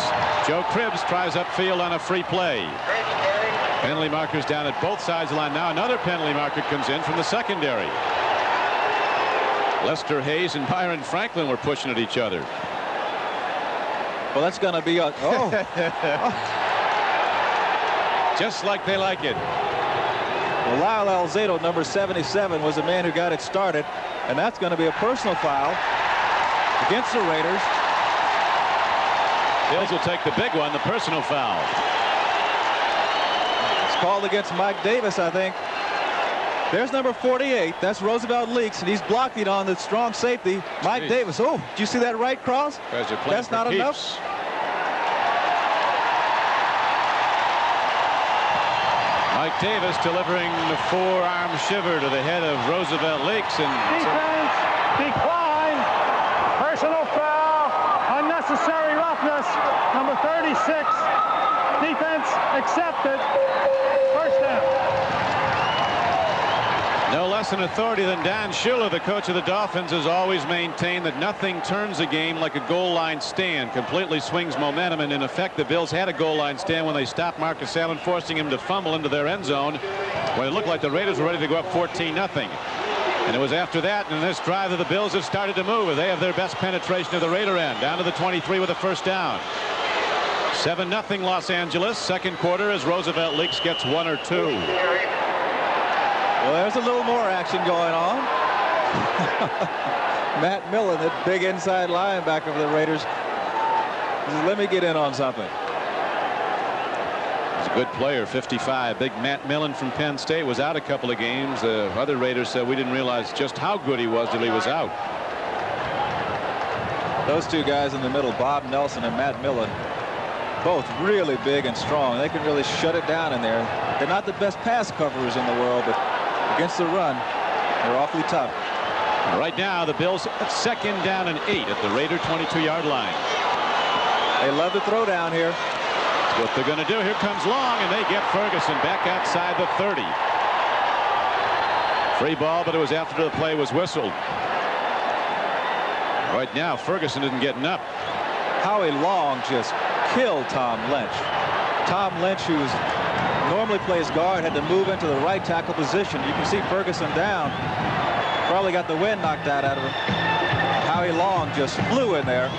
Joe Cribbs tries upfield on a free play. Penalty markers down at both sides of the line. Now another penalty marker comes in from the secondary. Lester Hayes and Byron Franklin were pushing at each other. Well, that's going to be a just like they like it. Well, Lyle Alzado, number 77, was the man who got it started, and that's going to be a personal foul against the Raiders. Bills will take the big one, the personal foul. It's called against Mike Davis, I think. There's number 48. That's Roosevelt Leaks, and he's blocking on the strong safety, Mike Davis. Oh, did you see that right cross? That's not enough. Mike Davis delivering the forearm shiver to the head of Roosevelt Leaks. And defense decline. Personal foul. Unnecessary roughness. Number 36. Defense accepted. First down. No less an authority than Dan Shula, the coach of the Dolphins, has always maintained that nothing turns a game like a goal line stand. Completely swings momentum, and in effect the Bills had a goal line stand when they stopped Marcus Allen, forcing him to fumble into their end zone when it looked like the Raiders were ready to go up 14-0. And it was after that and this drive that the Bills have started to move as they have their best penetration of the Raider end, down to the 23 with a first down. 7-0 Los Angeles. Second quarter as Roosevelt Leaks gets one or two. Well, there's a little more action going on. Matt Millen, the big inside linebacker for the Raiders, says, let me get in on something. He's a good player, 55. Big Matt Millen from Penn State was out a couple of games. Other Raiders said we didn't realize just how good he was till he was out. Those two guys in the middle, Bob Nelson and Matt Millen, both really big and strong. They can really shut it down in there. They're not the best pass coverers in the world, but against the run, they're awfully tough. Right now, the Bills at second down and 8 at the Raider 22-yard line. They love to throw down here. That's what they're going to do. Here comes Long, and they get Furgeson back outside the 30. Free ball, but it was after the play was whistled. Right now, Furgeson isn't getting up. Howie Long just killed Tom Lynch. Tom Lynch, who's normally plays guard, had to move into the right tackle position. You can see Furgeson down. Probably got the wind knocked out of him. Howie Long just flew in there,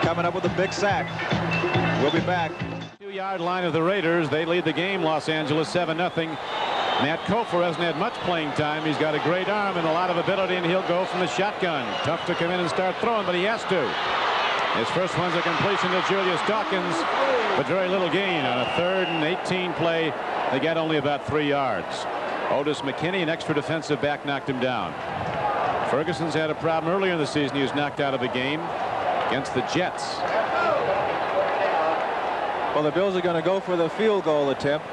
coming up with a big sack. We'll be back. 2-yard line of the Raiders. They lead the game, Los Angeles, 7-0. Matt Kofor hasn't had much playing time. He's got a great arm and a lot of ability, and he'll go from the shotgun. Tough to come in and start throwing, but he has to. His first one's a completion to Julius Dawkins, but very little gain on a 3rd and 18 play. They got only about 3 yards. Otis McKinney, an extra defensive back, knocked him down. Ferguson's had a problem earlier in the season. He was knocked out of a game against the Jets. Well, the Bills are going to go for the field goal attempt.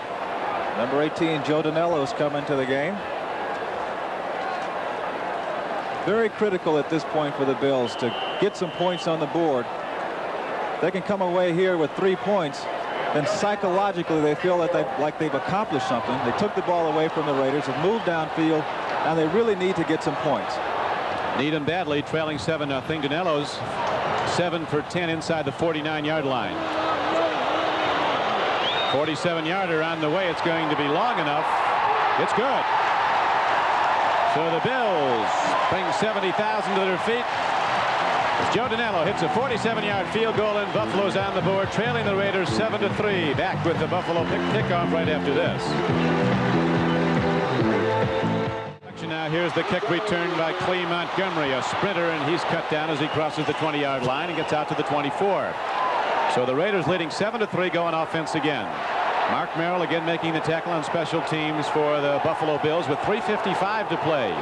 Number 18, Joe Danello's coming to the game. Very critical at this point for the Bills to get some points on the board. They can come away here with 3 points, then psychologically they feel that they've accomplished something. They took the ball away from the Raiders, have moved downfield, and they really need to get some points. Need them badly, trailing 7-0. Danello's 7 for 10 inside the 49-yard line. 47-yarder on the way. It's going to be long enough. It's good. So the Bills bring 70,000 to their feet. As Joe Danello hits a 47-yard field goal, and Buffalo's on the board, trailing the Raiders 7-3. Back with the Buffalo kickoff right after this. action now. Here's the kick return by Clee Montgomery, a sprinter, and he's cut down as he crosses the 20-yard line and gets out to the 24. So the Raiders leading 7-3 going offense again. Mark Merrill again making the tackle on special teams for the Buffalo Bills with 3:55 to play.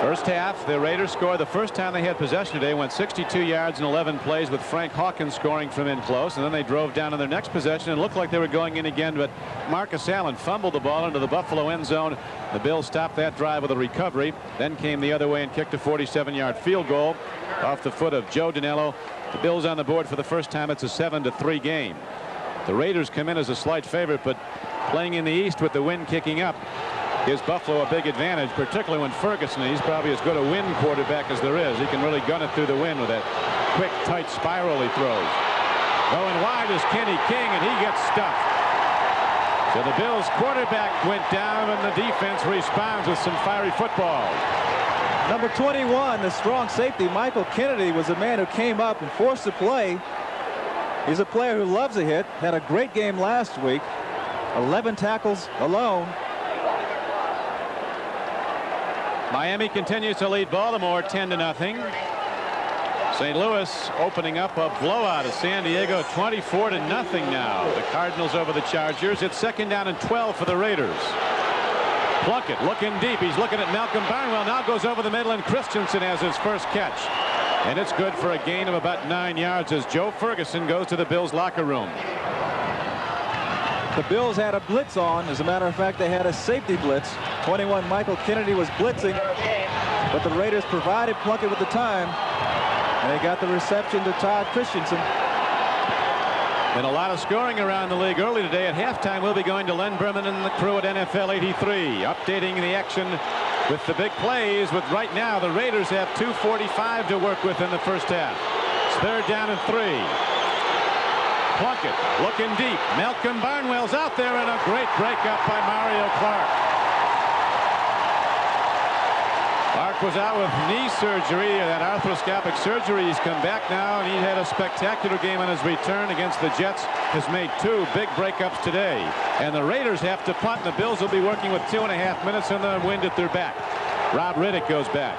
First half, the Raiders scored the first time they had possession today, went 62 yards in 11 plays with Frank Hawkins scoring from in close, and then they drove down in their next possession and looked like they were going in again, but Marcus Allen fumbled the ball into the Buffalo end zone. The Bills stopped that drive with a recovery, then came the other way and kicked a 47-yard field goal off the foot of Joe Danello. The Bills on the board for the first time. It's a 7-3 game. The Raiders come in as a slight favorite, but playing in the East with the wind kicking up gives Buffalo a big advantage, particularly when Furgeson, he's probably as good a wind quarterback as there is. He can really gun it through the wind with that quick, tight spiral he throws. Going wide is Kenny King, and he gets stuffed. So the Bills quarterback went down, and the defense responds with some fiery football. Number 21, the strong safety, Michael Kennedy, was the man who came up and forced the play. He's a player who loves a hit, had a great game last week, 11 tackles alone. Miami continues to lead Baltimore 10-0. St. Louis opening up a blowout of San Diego 24-0 now. The Cardinals over the Chargers. It's 2nd down and 12 for the Raiders. Plunkett looking deep. He's looking at Malcolm Barnwell. Now goes over the middle, and Christensen has his first catch. And it's good for a gain of about 9 yards as Joe Furgeson goes to the Bills locker room. The Bills had a blitz on. As a matter of fact, they had a safety blitz. 21 Michael Kennedy was blitzing, but the Raiders provided Plunkett with the time, and they got the reception to Todd Christensen. And a lot of scoring around the league early today. At halftime, we'll be going to Len Berman and the crew at NFL 83, updating the action with the big plays. With right now, the Raiders have 2:45 to work with in the first half. It's 3rd down and 3. Plunkett looking deep. Malcolm Barnwell's out there, and a great breakup by Mario Clark. Clark was out with knee surgery, that arthroscopic surgery. He's come back now, and he had a spectacular game on his return against the Jets. Has made 2 big breakups today. And the Raiders have to punt, and the Bills will be working with 2.5 minutes and the wind at their back. Rob Riddick goes back.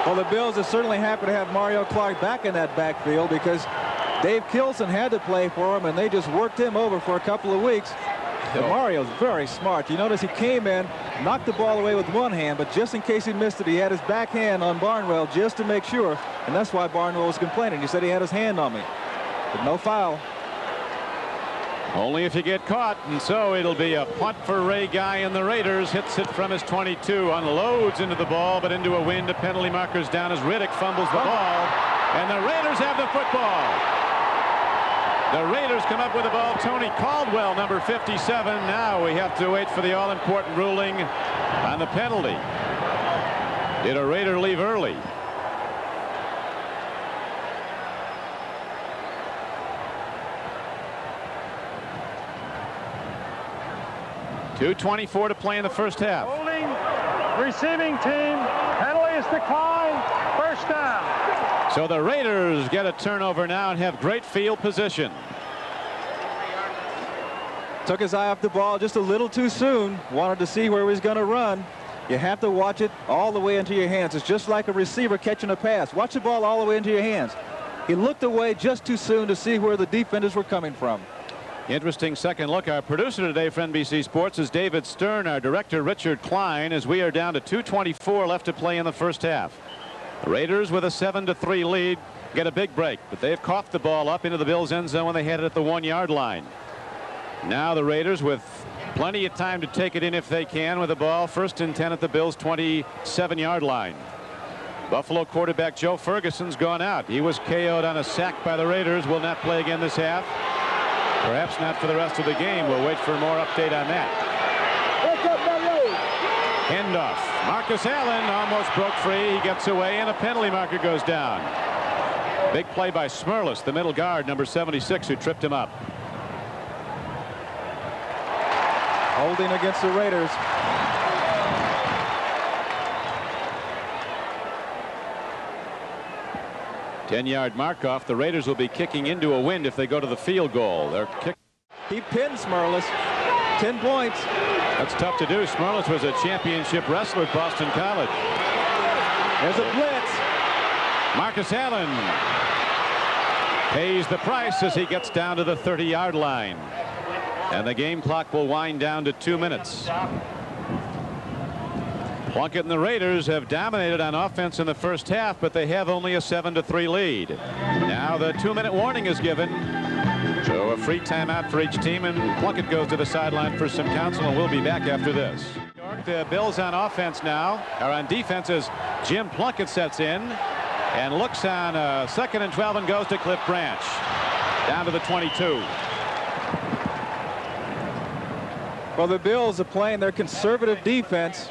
Well, the Bills are certainly happy to have Mario Clark back in that backfield because Dave Kilson had to play for him, and they just worked him over for a couple of weeks. But Mario's very smart. You notice he came in, knocked the ball away with one hand, but just in case he missed it, he had his backhand on Barnwell just to make sure, and that's why Barnwell was complaining. He said he had his hand on me, but no foul. Only if you get caught, and so it'll be a punt for Ray Guy, and the Raiders hits it from his 22, unloads into the ball, but into a wind. The penalty markers down as Riddick fumbles the ball, and the Raiders have the football. The Raiders come up with the ball. Tony Caldwell, number 57. Now we have to wait for the all-important ruling on the penalty. Did a Raider leave early? .224 to play in the first half. Holding, receiving team, penalty is declined, first down. So the Raiders get a turnover now and have great field position. Took his eye off the ball just a little too soon. Wanted to see where he was going to run. You have to watch it all the way into your hands. It's just like a receiver catching a pass. Watch the ball all the way into your hands. He looked away just too soon to see where the defenders were coming from. Interesting second look. Our producer today for NBC Sports is David Stern. Our director Richard Klein, as we are down to 2:24 left to play in the first half. The Raiders with a 7-3 lead get a big break, but they've coughed the ball up into the Bills end zone when they had it at the 1-yard line. Now the Raiders with plenty of time to take it in if they can with the ball. 1st and 10 at the Bills 27-yard line. Buffalo quarterback Joe Furgeson's gone out. He was KO'd on a sack by the Raiders. Will not play again this half. Perhaps not for the rest of the game. We'll wait for more update on that. Handoff. Marcus Allen almost broke free. He gets away, and a penalty marker goes down. Big play by Smerlis, the middle guard, number 76, who tripped him up. Holding against the Raiders. Ten-yard mark off. The Raiders will be kicking into a wind if they go to the field goal. They're kick. He pinned Smerlis. 10 points. That's tough to do. Smerlis was a championship wrestler at Boston College. There's a blitz. Marcus Allen pays the price as he gets down to the 30-yard line. And the game clock will wind down to 2 minutes. Plunkett and the Raiders have dominated on offense in the first half, but they have only a 7-3 lead. Now the 2-minute warning is given. So a free timeout for each team, and Plunkett goes to the sideline for some counsel, and we'll be back after this. The Bills on offense now, or on defense, as Jim Plunkett sets in and looks on 2nd and 12 and goes to Cliff Branch. Down to the 22. Well, the Bills are playing their conservative defense.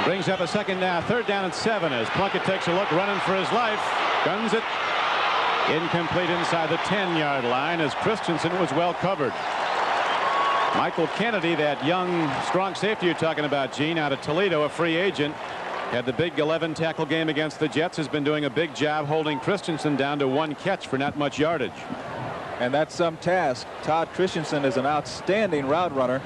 Brings up a second down, 3rd down and 7 as Plunkett takes a look, running for his life, guns it. Incomplete inside the 10-yard line as Christensen was well covered. Michael Kennedy, that young strong safety you're talking about, Gene, out of Toledo, a free agent, had the big 11 tackle game against the Jets, has been doing a big job holding Christensen down to 1 catch for not much yardage. And that's some task. Todd Christensen is an outstanding route runner.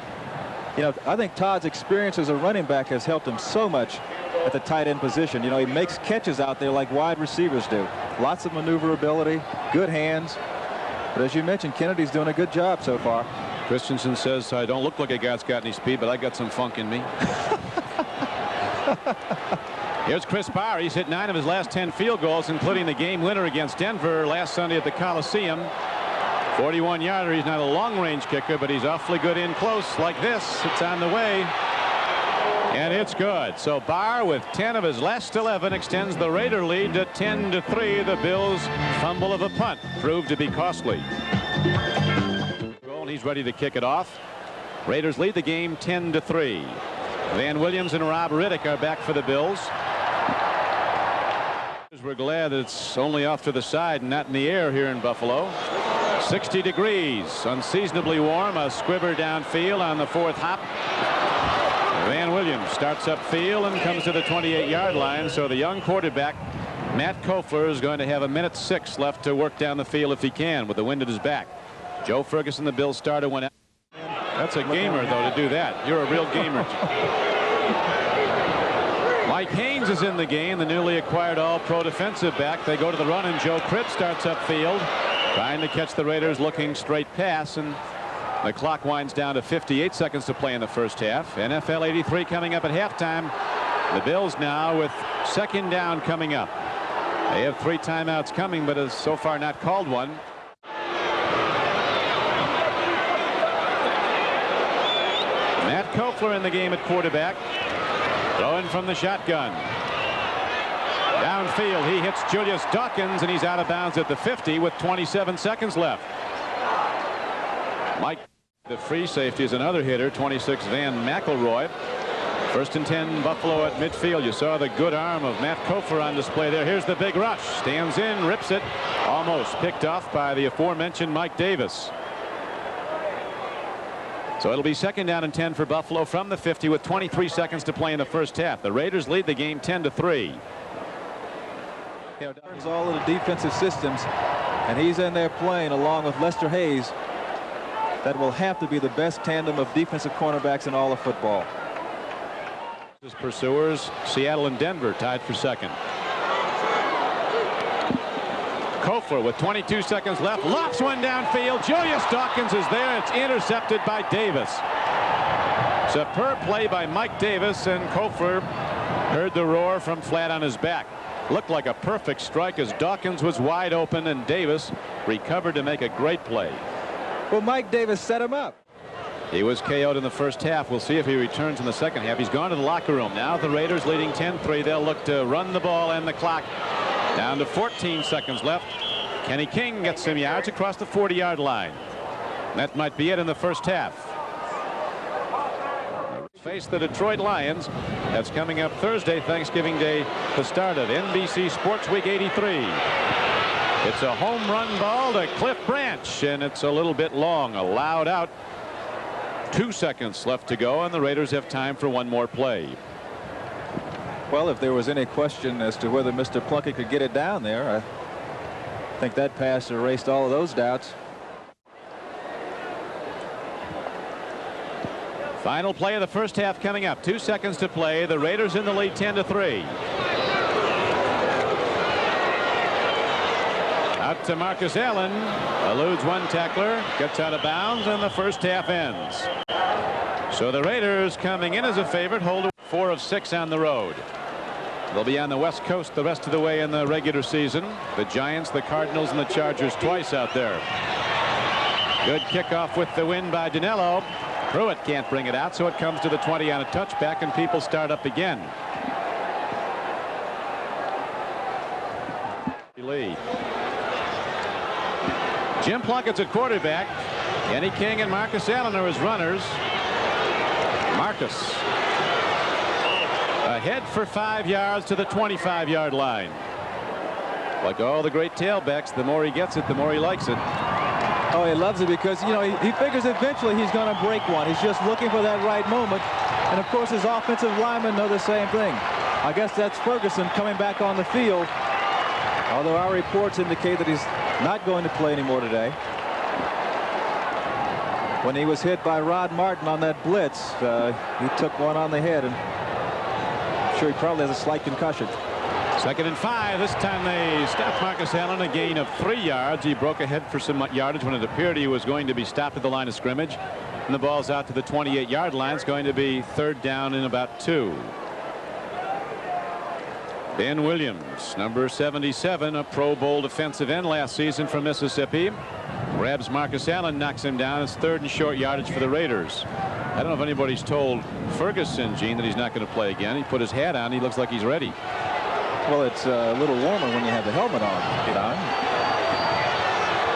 You know, I think Todd's experience as a running back has helped him so much at the tight end position. You know, he makes catches out there like wide receivers do. Lots of maneuverability, good hands. But as you mentioned, Kennedy's doing a good job so far. Christensen says, I don't look like a guy that's got any speed, but I got some funk in me. Here's Chris Bauer. He's hit 9 of his last 10 field goals, including the game winner against Denver last Sunday at the Coliseum. 41-yarder. He's not a long-range kicker, but he's awfully good in close like this. It's on the way. And it's good. So Barr, with 10 of his last 11, extends the Raider lead to 10-3. The Bills' fumble of a punt proved to be costly. He's ready to kick it off. Raiders lead the game 10-3. Van Williams and Rob Riddick are back for the Bills. We're glad that it's only off to the side and not in the air here in Buffalo. 60 degrees, unseasonably warm. A squibber downfield on the 4th hop. Van Williams starts upfield and comes to the 28-yard line. So the young quarterback, Matt Kofler, is going to have 1:06 left to work down the field if he can with the wind at his back. Joe Furgeson, the Bills starter, went out. That's a gamer, though, to do that. You're a real gamer. Mike Haynes is in the game, the newly acquired all-pro defensive back. They go to the run, and Joe Cribb starts upfield, trying to catch the Raiders looking straight pass, and the clock winds down to 58 seconds to play in the first half. NFL 83 coming up at halftime. The Bills now with 2nd down coming up. They have 3 timeouts coming, but has so far not called one. Matt Kofler in the game at quarterback. Throwing from the shotgun. Downfield, he hits Julius Dawkins, and he's out of bounds at the 50 with 27 seconds left. Mike, the free safety, is another hitter, 26, Van McElroy. 1st and 10, Buffalo at midfield. You saw the good arm of Matt Kofler on display there. Here's the big rush. Stands in, rips it. Almost picked off by the aforementioned Mike Davis. So it'll be 2nd down and 10 for Buffalo from the 50 with 23 seconds to play in the first half. The Raiders lead the game 10-3. You know, turns all of the defensive systems, and he's in there playing along with Lester Hayes. That will have to be the best tandem of defensive cornerbacks in all of football. His pursuers, Seattle and Denver, tied for 2nd. Kofler with 22 seconds left, lofts one downfield. Julius Dawkins is there. It's intercepted by Davis. Superb play by Mike Davis, and Kofler heard the roar from flat on his back. Looked like a perfect strike as Dawkins was wide open, and Davis recovered to make a great play. Well, Mike Davis set him up. He was KO'd in the first half. We'll see if he returns in the second half. He's gone to the locker room. Now the Raiders leading 10-3. They'll look to run the ball and the clock down to 14 seconds left. Kenny King gets some yards across the 40-yard line. That might be it in the first half. Face the Detroit Lions. That's coming up Thursday, Thanksgiving Day, the start of NBC Sports Week 83. It's a home run ball to Cliff Branch, and it's a little bit long. Allowed out. 2 seconds left to go, and the Raiders have time for one more play. Well, if there was any question as to whether Mr. Plunkett could get it down there, I think that pass erased all of those doubts. Final play of the first half coming up. 2 seconds to play. The Raiders in the lead 10-3. Out to Marcus Allen. Eludes one tackler. Gets out of bounds, and the first half ends. So the Raiders coming in as a favorite, hold 4 of 6 on the road. They'll be on the West Coast the rest of the way in the regular season. The Giants, the Cardinals, and the Chargers twice out there. Good kickoff with the win by Danilo. Pruitt can't bring it out, so it comes to the 20 on a touchback, and people start up again. Lead. Jim Plunkett's at quarterback. Kenny King and Marcus Allen are his runners. Marcus ahead for 5 yards to the 25-yard line. Like all the great tailbacks, the more he gets it, the more he likes it. Oh, he loves it because, you know, he figures eventually he's going to break one. He's just looking for that right moment. And, of course, his offensive linemen know the same thing. I guess that's Furgeson coming back on the field, although our reports indicate that he's not going to play anymore today. When he was hit by Rod Martin on that blitz, he took one on the head, and I'm sure he probably has a slight concussion. 2nd and 5. This time they stopped Marcus Allen, a gain of 3 yards. He broke ahead for some yardage when it appeared he was going to be stopped at the line of scrimmage. And the ball's out to the 28-yard line. It's going to be 3rd down in about 2. Ben Williams, number 77, a Pro Bowl defensive end last season from Mississippi. Grabs Marcus Allen, knocks him down. It's 3rd and short yardage for the Raiders. I don't know if anybody's told Furgeson, Gene, that he's not going to play again. He put his hat on. He looks like he's ready. Well, it's a little warmer when you have the helmet on.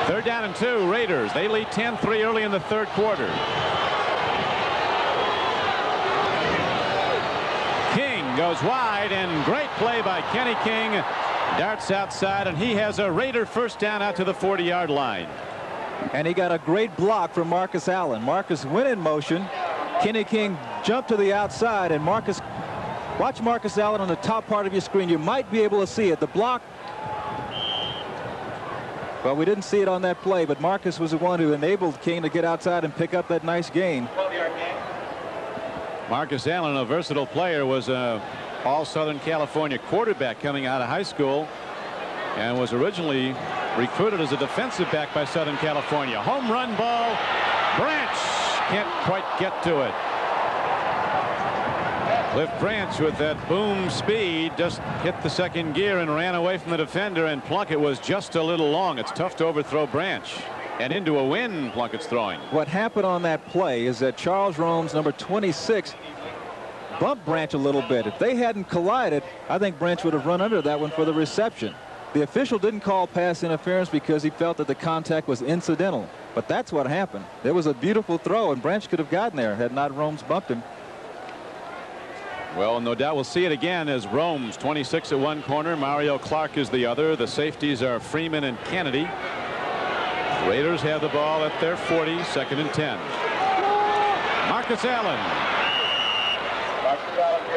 3rd down and 2. Raiders. They lead 10-3 early in the 3rd quarter. King goes wide, and great play by Kenny King. Darts outside, and he has a Raider first down out to the 40-yard line. And he got a great block from Marcus Allen. Marcus went in motion. Kenny King jumped to the outside, and watch Marcus Allen on the top part of your screen. You might be able to see it. The block. Well, we didn't see it on that play, but Marcus was the one who enabled King to get outside and pick up that nice gain. Marcus Allen, a versatile player, was a all-Southern California quarterback coming out of high school and was originally recruited as a defensive back by Southern California. Home run ball. Branch can't quite get to it. Cliff Branch with that boom speed just hit the 2nd gear and ran away from the defender, and Plunkett was just a little long. It's tough to overthrow Branch. And into a win, Plunkett's throwing. What happened on that play is that Charles Rome's number 26 bumped Branch a little bit. If they hadn't collided, I think Branch would have run under that one for the reception. The official didn't call pass interference because he felt that the contact was incidental. But that's what happened. There was a beautiful throw, and Branch could have gotten there had not Rome's bumped him. Well, no doubt we'll see it again as Rome's 26 at one corner. Mario Clark is the other. The safeties are Freeman and Kennedy. Raiders have the ball at their 40, 2nd and 10. Marcus Allen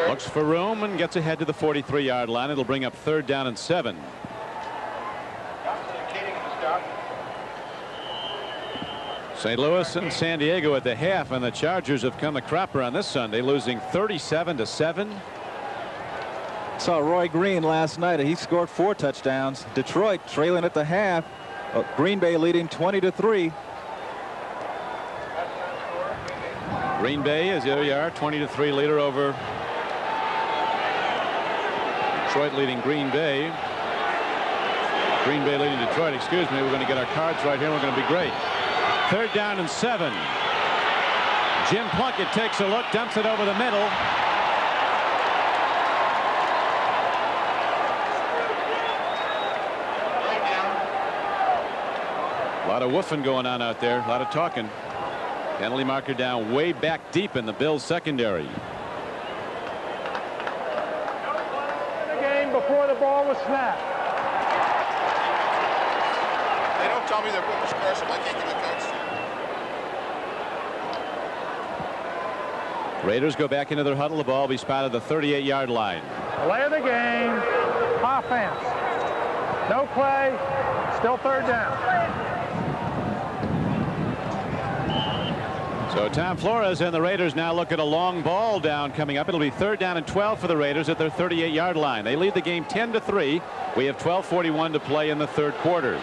looks for room and gets ahead to the 43-yard line. It'll bring up 3rd down and 7. St. Louis and San Diego at the half, and the Chargers have come a cropper on this Sunday, losing 37-7. Saw Roy Green last night, and he scored 4 touchdowns. Detroit trailing at the half. Green Bay leading 20-3. Green Bay is here we are, 20-3 leader over Detroit, leading Green Bay. Green Bay leading Detroit. Excuse me. We're going to get our cards right here. We're going to be great. 3rd down and 7. Jim Plunkett takes a look, dumps it over the middle. A lot of woofing going on out there, a lot of talking. Penalty marker down way back deep in the Bills secondary. The game before the ball was snapped. They don't tell me they're putting the score, so I can't get the coach. Raiders go back into their huddle. The ball will be spotted at the 38-yard line. Play of the game. Offense. No play. Still 3rd down. So Tom Flores and the Raiders now look at a long ball down coming up. It'll be 3rd down and 12 for the Raiders at their 38-yard line. They lead the game 10-3. We have 12:41 to play in the 3rd quarter.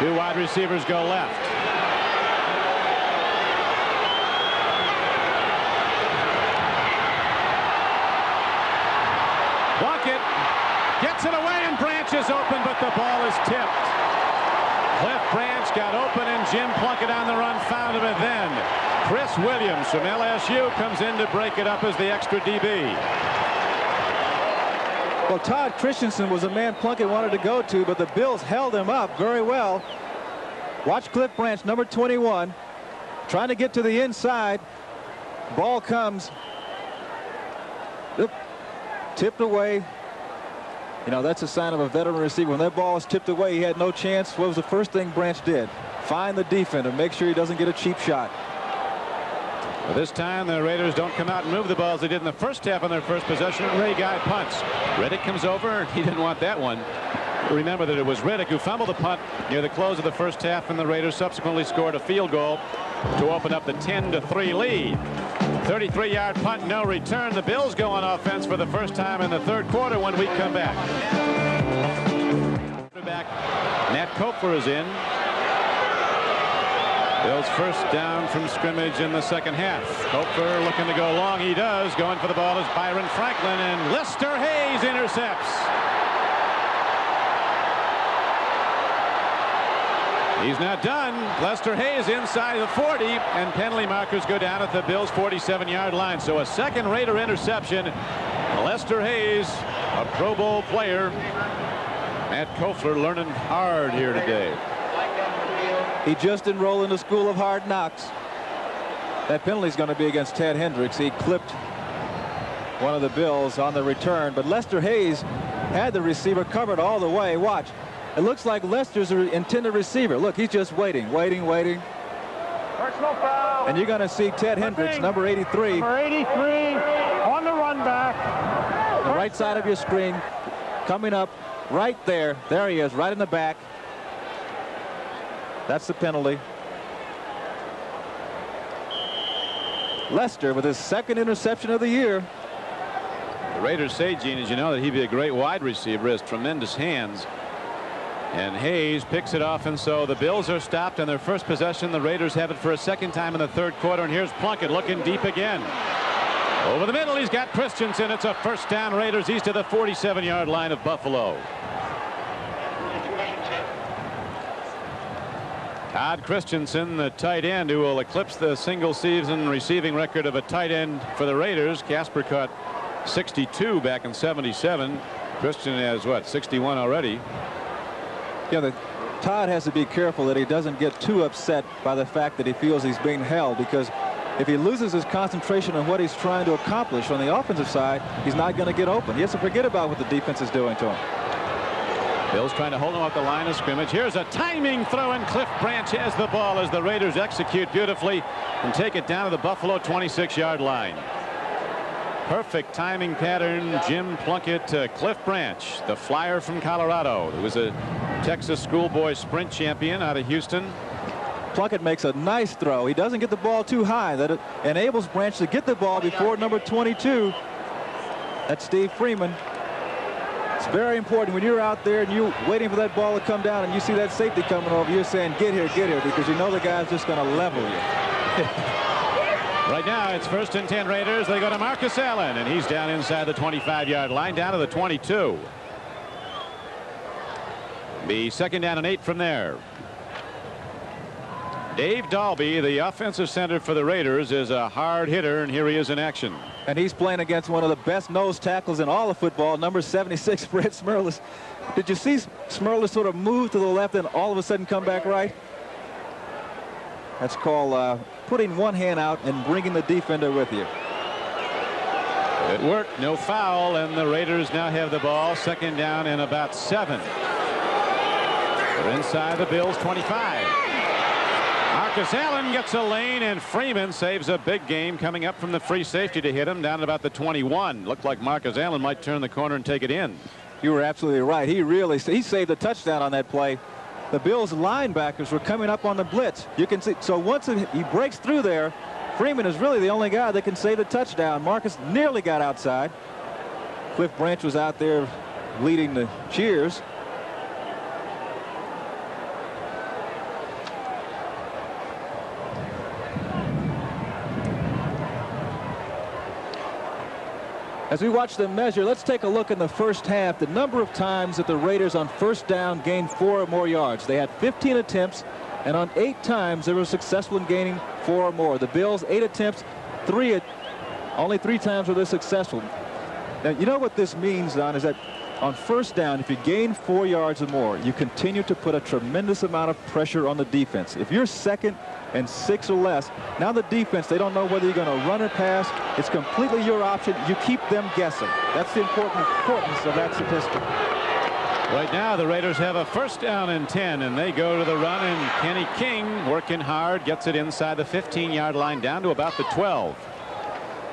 2 wide receivers go left. Plunkett gets it away and Branch is open, but the ball is tipped. Cliff Branch got open and Jim Plunkett on the run found him, and then Chris Williams from LSU comes in to break it up as the extra DB. Well, Todd Christensen was a man Plunkett wanted to go to, but the Bills held him up very well. Watch Cliff Branch, number 21, trying to get to the inside. Ball comes. Oop, tipped away. You know, that's a sign of a veteran receiver. When that ball was tipped away, he had no chance. What was the first thing Branch did? Find the defender, make sure he doesn't get a cheap shot. Well, this time the Raiders don't come out and move the ball as they did in the first half on their first possession. Ray Guy punts. Reddick comes over. He didn't want that one. Remember that it was Reddick who fumbled the punt near the close of the first half, and the Raiders subsequently scored a field goal to open up the 10-3 lead. 33-yard punt, no return. The Bills go on offense for the first time in the 3rd quarter when we come back. Matt Kopfer is in. Bills first down from scrimmage in the 2nd half. Kopfer looking to go long. He does. Going for the ball is Byron Franklin, and Lester Hayes intercepts. He's not done. Lester Hayes inside the 40, and penalty markers go down at the Bills' 47-yard line. So a second Raider interception. Lester Hayes, a Pro Bowl player. Matt Kopfer learning hard here today. He just enrolled in the School of Hard Knocks. That penalty is going to be against Ted Hendricks. He clipped one of the Bills on the return, but Lester Hayes had the receiver covered all the way. Watch. It looks like Lester's intended receiver. Look, he's just waiting. Personal foul. And you're going to see Ted Hendricks, number 83. Number 83 on the run back. The right side of your screen, coming up right there. There he is, right in the back. That's the penalty. Lester with his 2nd interception of the year. The Raiders say, Gene, as you know, that he'd be a great wide receiver. He has tremendous hands. And Hayes picks it off, and so the Bills are stopped on their first possession. The Raiders have it for a 2nd time in the 3rd quarter, and here's Plunkett looking deep again. Over the middle, he's got Christensen. It's a first down Raiders east of the 47-yard line of Buffalo. Todd Christensen, the tight end, who will eclipse the single-season receiving record of a tight end for the Raiders. Casper caught 62 back in '77. Christian has, what, 61 already. Yeah, Todd has to be careful that he doesn't get too upset by the fact that he feels he's being held, because if he loses his concentration on what he's trying to accomplish on the offensive side, he's not going to get open. He has to forget about what the defense is doing to him. Bills trying to hold him off the line of scrimmage. Here's a timing throw, and Cliff Branch has the ball as the Raiders execute beautifully and take it down to the Buffalo 26-yard line. Perfect timing pattern. Jim Plunkett to Cliff Branch, the flyer from Colorado, who was a Texas schoolboy sprint champion out of Houston. Plunkett makes a nice throw. He doesn't get the ball too high. That it enables Branch to get the ball before number 22. That's Steve Freeman. It's very important when you're out there and you're waiting for that ball to come down and you see that safety coming over, you're saying, get here, because you know the guy's just going to level you. Right now it's 1st and 10 Raiders. They go to Marcus Allen, and he's down inside the 25-yard line, down to the 22. Be 2nd down and 8 from there. Dave Dalby, the offensive center for the Raiders, is a hard hitter, and here he is in action. And he's playing against one of the best nose tackles in all of football, number 76, Fred Smerlas. Did you see Smerlas sort of move to the left and all of a sudden come back right? That's called putting one hand out and bringing the defender with you. It worked. No foul, and the Raiders now have the ball. 2nd down and about 7. They're inside the Bills' 25. Marcus Allen gets a lane, and Freeman saves a big game coming up from the free safety to hit him down at about the 21. Looked like Marcus Allen might turn the corner and take it in. You were absolutely right. He saved a touchdown on that play. the Bills linebackers were coming up on the blitz. You can see. So once he breaks through there, Freeman is really the only guy that can save the touchdown. Marcus nearly got outside. Cliff Branch was out there leading the cheers. As we watch them measure, let's take a look in the first half. The number of times that the Raiders on first down gained 4 or more yards. They had 15 attempts, and on 8 times they were successful in gaining 4 or more. The Bills, 8 attempts, only 3 times were they successful. Now, you know what this means, Don, is that on first down, if you gain 4 yards or more, you continue to put a tremendous amount of pressure on the defense. If you're 2nd and 6 or less, now the defense, they don't know whether you're going to run or pass. It's completely your option. You keep them guessing. That's the importance of that statistic. Right now, the Raiders have a first down and 10, and they go to the run, and Kenny King, working hard, gets it inside the 15-yard line down to about the 12.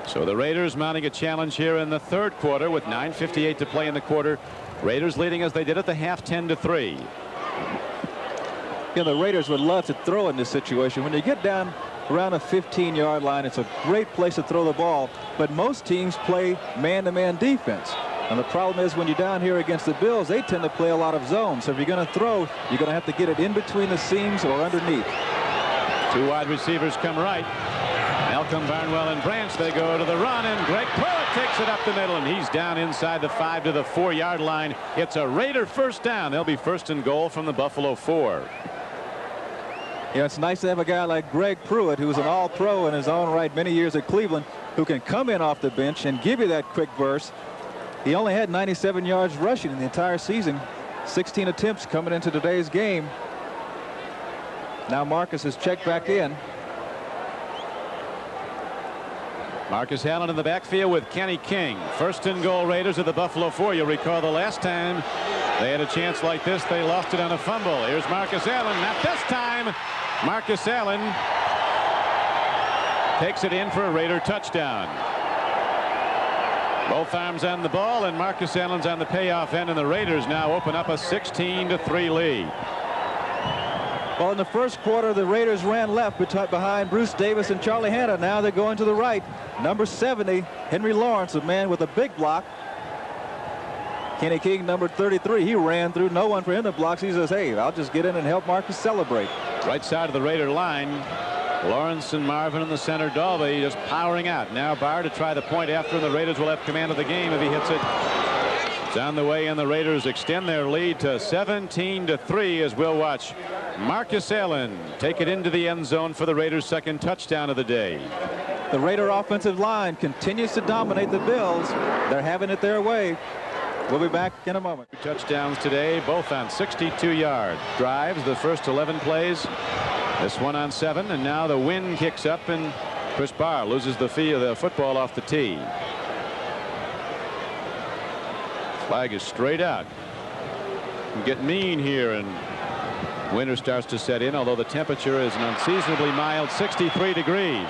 So the Raiders mounting a challenge here in the third quarter with 9:58 to play in the quarter. Raiders leading as they did at the half, 10-3. You know, the Raiders would love to throw in this situation. When you get down around a 15-yard line, it's a great place to throw the ball, but most teams play man-to-man defense. And the problem is when you're down here against the Bills, they tend to play a lot of zones. So if you're going to throw, you're going to have to get it in between the seams or underneath. 2 wide receivers come right. Malcolm, Barnwell, and Branch, they go to the run, and Greg Pruitt takes it up the middle, and he's down inside the 5 to the 4-yard line. It's a Raider first down. They'll be first and goal from the Buffalo 4. Yeah, it's nice to have a guy like Greg Pruitt, who's an all-pro in his own right, many years at Cleveland, who can come in off the bench and give you that quick burst. He only had 97 yards rushing in the entire season, 16 attempts coming into today's game. Now Marcus is checked back in. Marcus Allen in the backfield with Kenny King. First and goal, Raiders at the Buffalo 4. You'll recall the last time they had a chance like this, they lost it on a fumble. Here's Marcus Allen. Not this time. Marcus Allen takes it in for a Raider touchdown. Both arms on the ball, and Marcus Allen's on the payoff end, and the Raiders now open up a 16-3 lead. Well, in the first quarter, the Raiders ran left behind Bruce Davis and Charlie Hanna. Now they're going to the right. Number 70, Henry Lawrence, a man with a big block. Kenny King, number 33, he ran through. No one for him to block. He says, hey, I'll just get in and help Marcus celebrate. Right side of the Raider line. Lawrence and Marvin in the center. Dalby just powering out. Now Barr to try the point after, and the Raiders will have command of the game if he hits it. It's on the way, and the Raiders extend their lead to 17-3 as we'll watch Marcus Allen take it into the end zone for the Raiders' second touchdown of the day. The Raider offensive line continues to dominate the Bills. They're having it their way. We'll be back in a moment. 2 touchdowns today, both on 62-yard drives, the first 11 plays. This one on 7, and now the wind kicks up, and Chris Barr loses the football off the tee. Flag is straight out. You get mean here, and winter starts to set in, although the temperature is an unseasonably mild 63 degrees.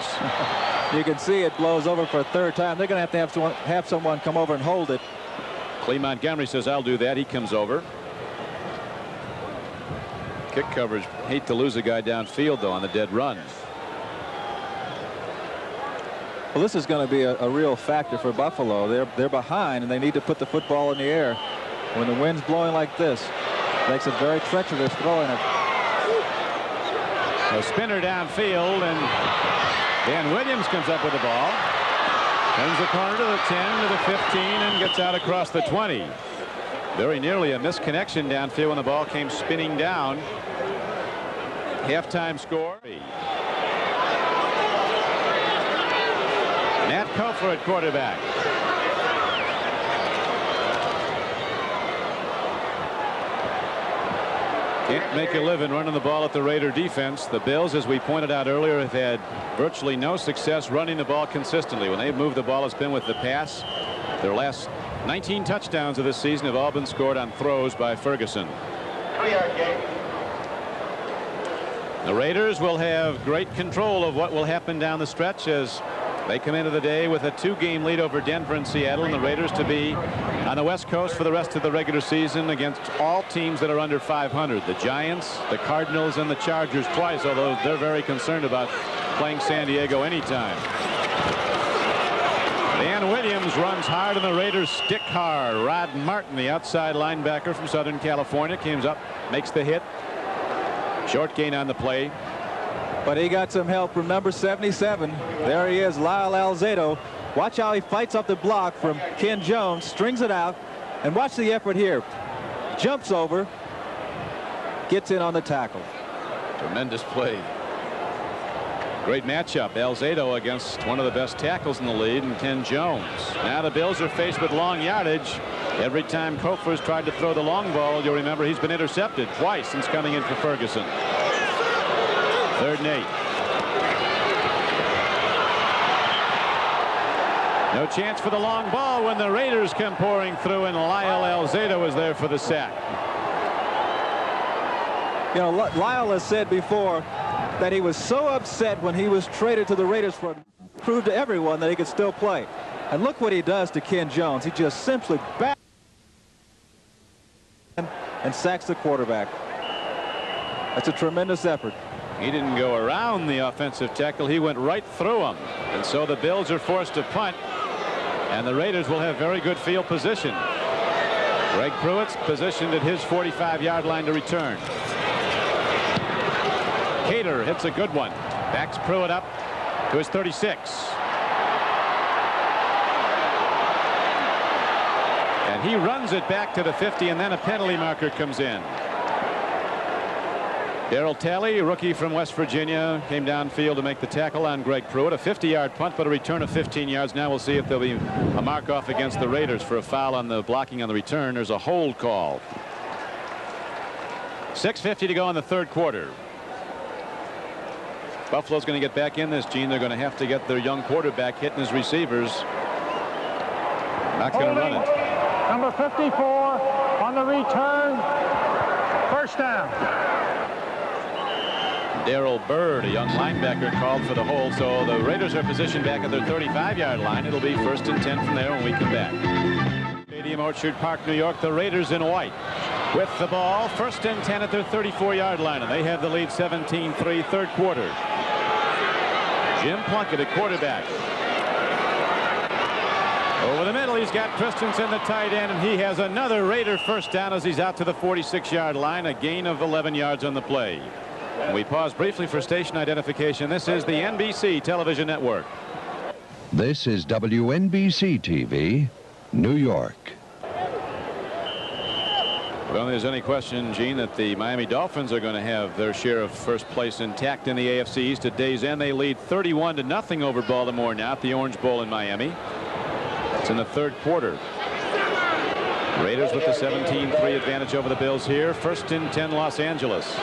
You can see it blows over for a third time. They're going to have someone come over and hold it. Clay Montgomery says, I'll do that. He comes over. Kick coverage. Hate to lose a guy downfield, though, on the dead run. Well, this is going to be a real factor for Buffalo. They're behind, and they need to put the football in the air. When the wind's blowing like this, makes it very treacherous throwing it. A spinner downfield, and Dan Williams comes up with the ball. Turns the corner to the 10, to the 15, and gets out across the 20. Very nearly a misconnection downfield when the ball came spinning down. Halftime score. Matt Kofor at quarterback. Can't make a living running the ball at the Raider defense. The Bills, as we pointed out earlier, have had virtually no success running the ball consistently. When they've moved the ball, it's been with the pass. Their last 19 touchdowns of this season have all been scored on throws by Furgeson. 3-yard gain. The Raiders will have great control of what will happen down the stretch as They come into the day with a 2-game lead over Denver and Seattle, and the Raiders to be on the West Coast for the rest of the regular season against all teams that are under 500. The Giants, the Cardinals, and the Chargers twice, although they're very concerned about playing San Diego anytime. Dan Williams runs hard, and the Raiders stick hard. Rod Martin, the outside linebacker from Southern California, comes up, makes the hit. Short gain on the play. But he got some help from number 77. There he is, Lyle Alzado. Watch how he fights up the block from Ken Jones, strings it out, and watch the effort here. Jumps over, gets in on the tackle. Tremendous play. Great matchup. Alzado against one of the best tackles in the league, and Ken Jones. Now the Bills are faced with long yardage. Every time Kofor's tried to throw the long ball, you'll remember he's been intercepted twice since coming in for Furgeson. 3rd and 8. No chance for the long ball when the Raiders come pouring through, and Lyle Alzado is there for the sack. You know, Lyle has said before that he was so upset when he was traded to the Raiders for prove to everyone that he could still play. And look what he does to Ken Jones. He just simply back and sacks the quarterback. That's a tremendous effort. He didn't go around the offensive tackle. He went right through him. And so the Bills are forced to punt, and the Raiders will have very good field position. Greg Pruitt's positioned at his 45-yard line to return. Cater hits a good one. Backs Pruitt up to his 36. And he runs it back to the 50, and then a penalty marker comes in. Darryl Talley, rookie from West Virginia, came downfield to make the tackle on Greg Pruitt. A 50-yard punt, but a return of 15 yards. Now we'll see if there'll be a mark off against the Raiders for a foul on the blocking on the return. There's a hold call. 6:50 to go in the 3rd quarter. Buffalo's going to get back in this, Gene. They're going to have to get their young quarterback hitting his receivers. Not going to run it. Number 54 on the return. 1st down. Darrell Byrd, a young linebacker, called for the hold, so the Raiders are positioned back at their 35-yard line. It'll be 1st and 10 from there when we come back. Stadium, Orchard Park, New York. The Raiders in white with the ball. 1st and 10 at their 34-yard line, and they have the lead 17-3, 3rd quarter. Jim Plunkett at quarterback. Over the middle, he's got Christensen, the tight end, and he has another Raider 1st down as he's out to the 46-yard line, a gain of 11 yards on the play. We pause briefly for station identification. This is the NBC television network. This is WNBC TV, New York. I don't think there's any question, Gene, that the Miami Dolphins are going to have their share of 1st place intact in the AFC East at day's end. They lead 31-0 over Baltimore now at the Orange Bowl in Miami. It's in the 3rd quarter. Raiders with the 17-3 advantage over the Bills here. 1st and 10, Los Angeles.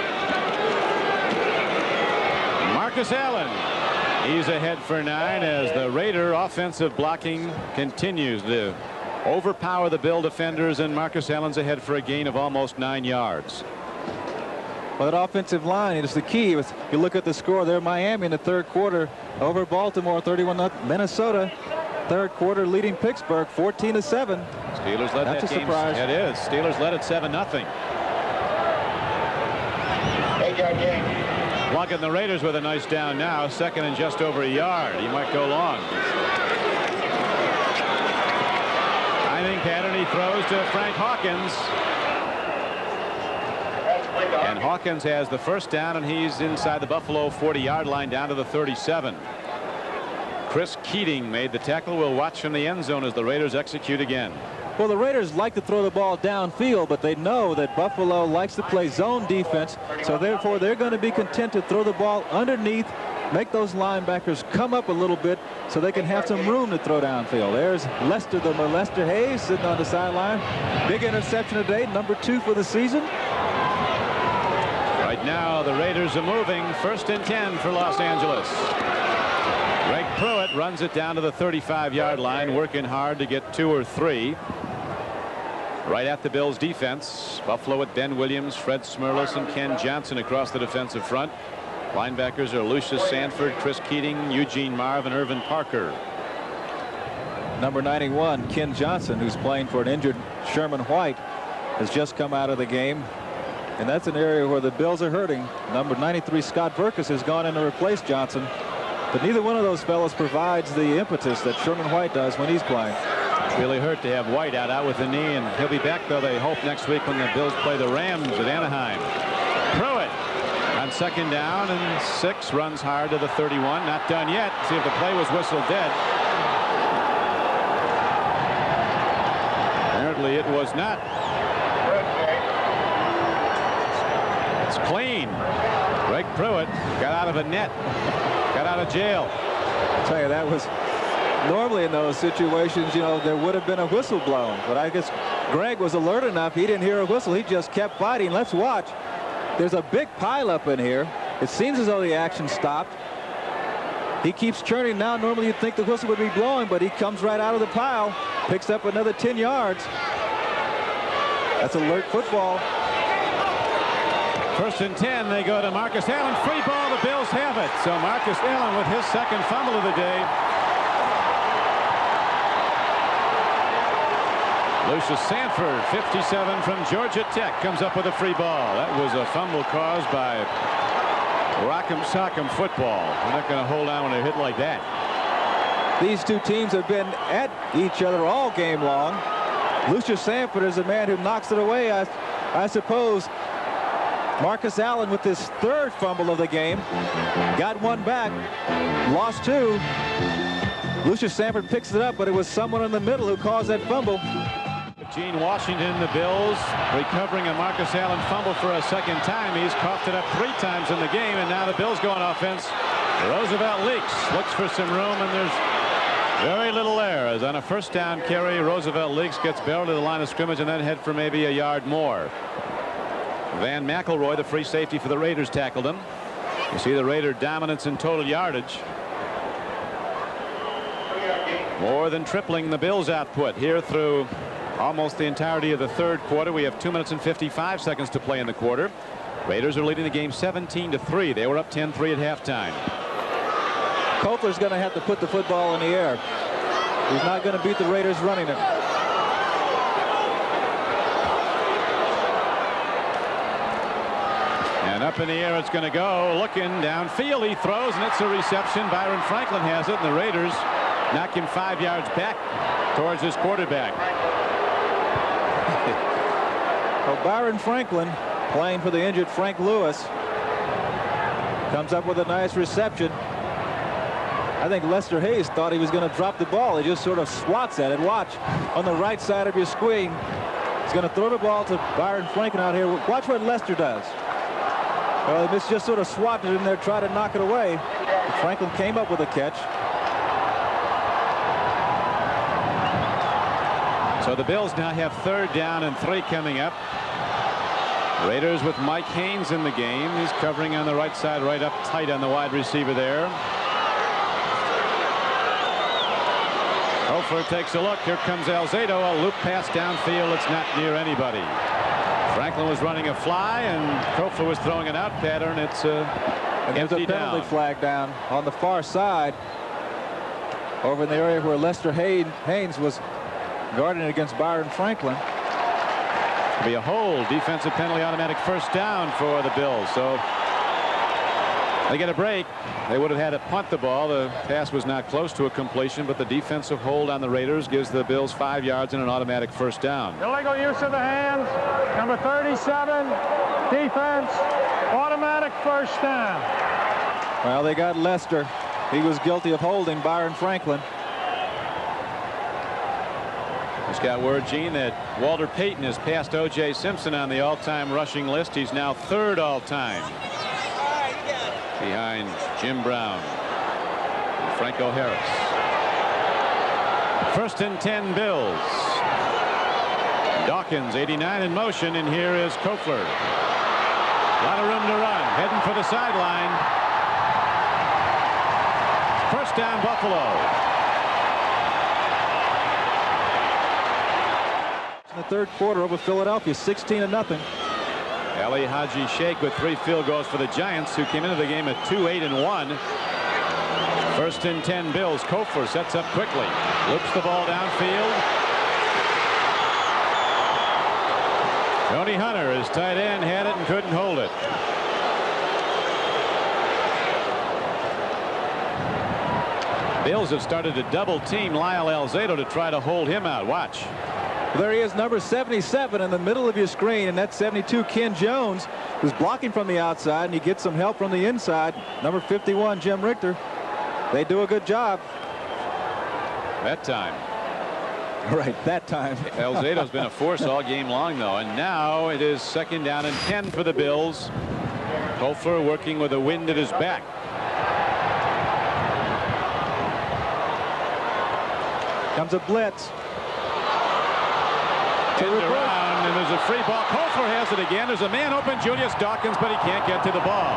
Marcus Allen, he's ahead for 9 as the Raider offensive blocking continues to overpower the Bill defenders, and Marcus Allen's ahead for a gain of almost 9 yards. Well, that offensive line is the key. If you look at the score there, Miami in the 3rd quarter over Baltimore, 31-0. Minnesota, 3rd quarter leading Pittsburgh 14-7. Steelers led that game. That's a surprise. It is. Steelers led it 7-0. 8-yard gain. Plunkett and the Raiders with a nice down now. 2nd and just over a yard. He might go long. Timing pattern. He throws to Frank Hawkins. And Hawkins has the 1st down, and he's inside the Buffalo 40-yard line down to the 37. Chris Keating made the tackle. We'll watch from the end zone as the Raiders execute again. Well, the Raiders like to throw the ball downfield, but they know that Buffalo likes to play zone defense, so therefore they're going to be content to throw the ball underneath, make those linebackers come up a little bit so they can have some room to throw downfield. There's Lester, the Molester Hayes, sitting on the sideline. Big interception today, number 2 for the season. Right now, the Raiders are moving. 1st and 10 for Los Angeles. Greg Pruitt runs it down to the 35-yard line, working hard to get 2 or 3. Right at the Bills defense. Buffalo with Ben Williams, Fred Smerlas, and Ken Johnson across the defensive front. Linebackers are Lucius Sanford, Chris Keating, Eugene Marv, and Irvin Parker. Number 91, Ken Johnson, who's playing for an injured Sherman White, has just come out of the game. And that's an area where the Bills are hurting. Number 93, Scott Burkus, has gone in to replace Johnson. But neither one of those fellows provides the impetus that Sherman White does when he's playing. It's really hurt to have White out with the knee, and he'll be back, though, they hope, next week when the Bills play the Rams at Anaheim. Pruitt on second down and 6, runs hard to the 31. Not done yet. See if the play was whistled dead. Apparently it was not. It's clean. Greg Pruitt got out of a net. Got out of jail. I'll tell you, that was normally in those situations, you know, there would have been a whistle blown. But I guess Greg was alert enough. He didn't hear a whistle. He just kept fighting. Let's watch. There's a big pileup in here. It seems as though the action stopped. He keeps churning now. Normally you'd think the whistle would be blowing, but he comes right out of the pile, picks up another 10 yards. That's alert football. 1st and 10. They go to Marcus Allen. Free ball. The Bills have it. So Marcus Allen with his second fumble of the day. Lucius Sanford, 57 from Georgia Tech, comes up with a free ball. That was a fumble caused by Rock'em Sock'em football. They're not going to hold on when they're hit like that. These two teams have been at each other all game long. Lucius Sanford is the man who knocks it away. I suppose Marcus Allen, with his 3rd fumble of the game, got one back, lost 2. Lucius Sanford picks it up, but it was someone in the middle who caused that fumble. Gene Washington, the Bills, recovering a Marcus Allen fumble for a second time. He's coughed it up 3 times in the game, and now the Bills go on offense. Roosevelt leaks, looks for some room, and there's very little there. As on a 1st down carry, Roosevelt leaks, gets barreled to the line of scrimmage, and then head for maybe a yard more. Van McElroy, the free safety for the Raiders, tackled him. You see the Raider dominance in total yardage. More than tripling the Bills' output here through almost the entirety of the 3rd quarter. We have 2 minutes and 55 seconds to play in the quarter. Raiders are leading the game 17-3. They were up 10-3 at halftime. Koffler's going to have to put the football in the air. He's not going to beat the Raiders running it. And up in the air it's going to go. Looking downfield, he throws, and it's a reception. Byron Franklin has it, and the Raiders knock him 5 yards back towards his quarterback. Well, Byron Franklin, playing for the injured Frank Lewis, comes up with a nice reception. I think Lester Hayes thought he was going to drop the ball. He just sort of swats at it. Watch on the right side of your screen. He's going to throw the ball to Byron Franklin out here. Watch what Lester does. Well, he just sort of swatted in there, tried to knock it away. Franklin came up with a catch. So the Bills now have 3rd down and 3 coming up. Raiders with Mike Haynes in the game. He's covering on the right side, right up tight on the wide receiver there. Hofer takes a look. Here comes Alzado. A loop pass downfield. It's not near anybody. Franklin was running a fly, and Koffler was throwing an out pattern. It's empty penalty down. flag down on the far side, over in the area where Lester Haynes was guarding against Byron Franklin. It'll be a hold. Defensive penalty, automatic 1st down for the Bills. So they get a break. They would have had to punt the ball. The pass was not close to a completion, but the defensive hold on the Raiders gives the Bills 5 yards and an automatic 1st down. Illegal use of the hands. Number 37. Defense. Automatic 1st down. Well, they got Lester. He was guilty of holding Byron Franklin. Just got word, Gene, that Walter Payton has passed O.J. Simpson on the all-time rushing list. He's now 3rd all-time, behind Jim Brown and Franco Harris. 1st and 10 Bills. Dawkins, 89, in motion, and here is Koffler. A lot of room to run, heading for the sideline. 1st down, Buffalo. In the 3rd quarter over Philadelphia, 16-0. Ali Haji Sheikh with 3 field goals for the Giants, who came into the game at 2-8-1. First and 10 Bills. Kofor sets up quickly. Loops the ball downfield. Tony Hunter, his tight end, had it and couldn't hold it. Bills have started to double team Lyle Alzado to try to hold him out. Watch. There he is, number 77 in the middle of your screen, and that's 72 Ken Jones, who's blocking from the outside, and he gets some help from the inside. Number 51 Jim Richter. They do a good job. That time. Right, that time. Alzado's been a force all game long, though, and now it is 2nd down and 10 for the Bills. Kofor working with the wind at his back. Comes a blitz. Turned around, and there's a free ball. Kofor has it again. There's a man open, Julius Dawkins, but he can't get to the ball.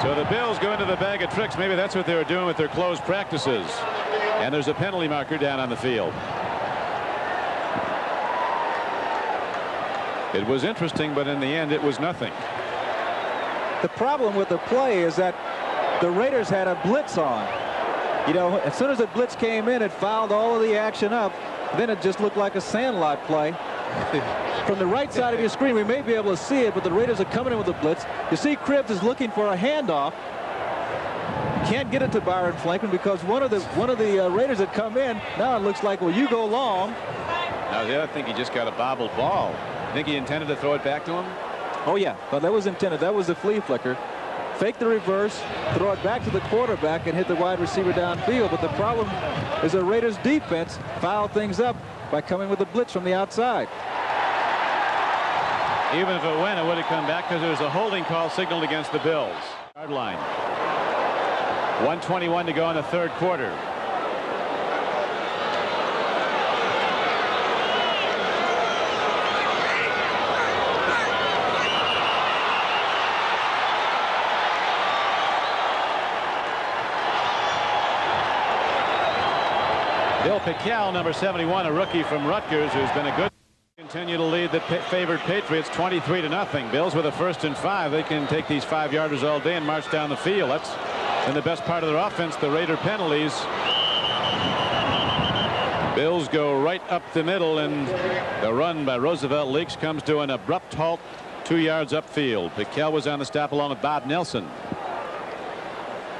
So the Bills go into the bag of tricks. Maybe that's what they were doing with their closed practices. And there's a penalty marker down on the field. It was interesting, but in the end, it was nothing. The problem with the play is that the Raiders had a blitz on. You know, as soon as the blitz came in, it fouled all of the action up. Then it just looked like a sandlot play. From the right side of your screen, we may be able to see it, but the Raiders are coming in with a blitz. You see Cribbs is looking for a handoff. Can't get it to Byron Flankman because one of the Raiders had come in. Now it looks like, well, you go long. Now the other thing, he just got a bobbled ball. I think he intended to throw it back to him. Oh yeah, but that was intended. That was the flea flicker. Fake the reverse, throw it back to the quarterback, and hit the wide receiver downfield. But the problem is the Raiders defense fouled things up by coming with a blitz from the outside. Even if it went, it would have come back because there was a holding call signaled against the Bills. Yard line. 1:21 to go in the 3rd quarter. Bill Pickell, number 71, a rookie from Rutgers, who's been a good. Continue to lead the favored Patriots 23-0. Bills with a 1st and 5. They can take these 5-yarders all day and march down the field. That's in the best part of their offense, the Raider penalties. Bills go right up the middle, and the run by Roosevelt Leaks comes to an abrupt halt 2 yards upfield. Pickell was on the stop along with Bob Nelson.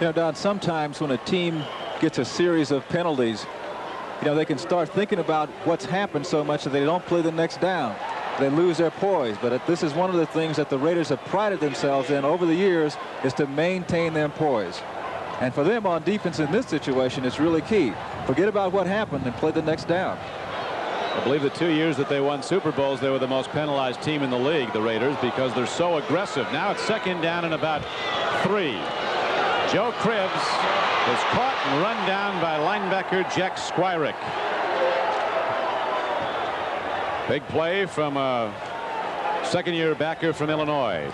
You know, Don, sometimes when a team gets a series of penalties, you know, they can start thinking about what's happened so much that they don't play the next down. They lose their poise. But this is one of the things that the Raiders have prided themselves in over the years, is to maintain their poise. And for them on defense in this situation, it's really key. Forget about what happened and play the next down. I believe the 2 years that they won Super Bowls, they were the most penalized team in the league, the Raiders, because they're so aggressive. Now it's 2nd down and about 3. Joe Cribbs is caught and run down by linebacker Jack Squirick. Big play from a 2nd-year backer from Illinois.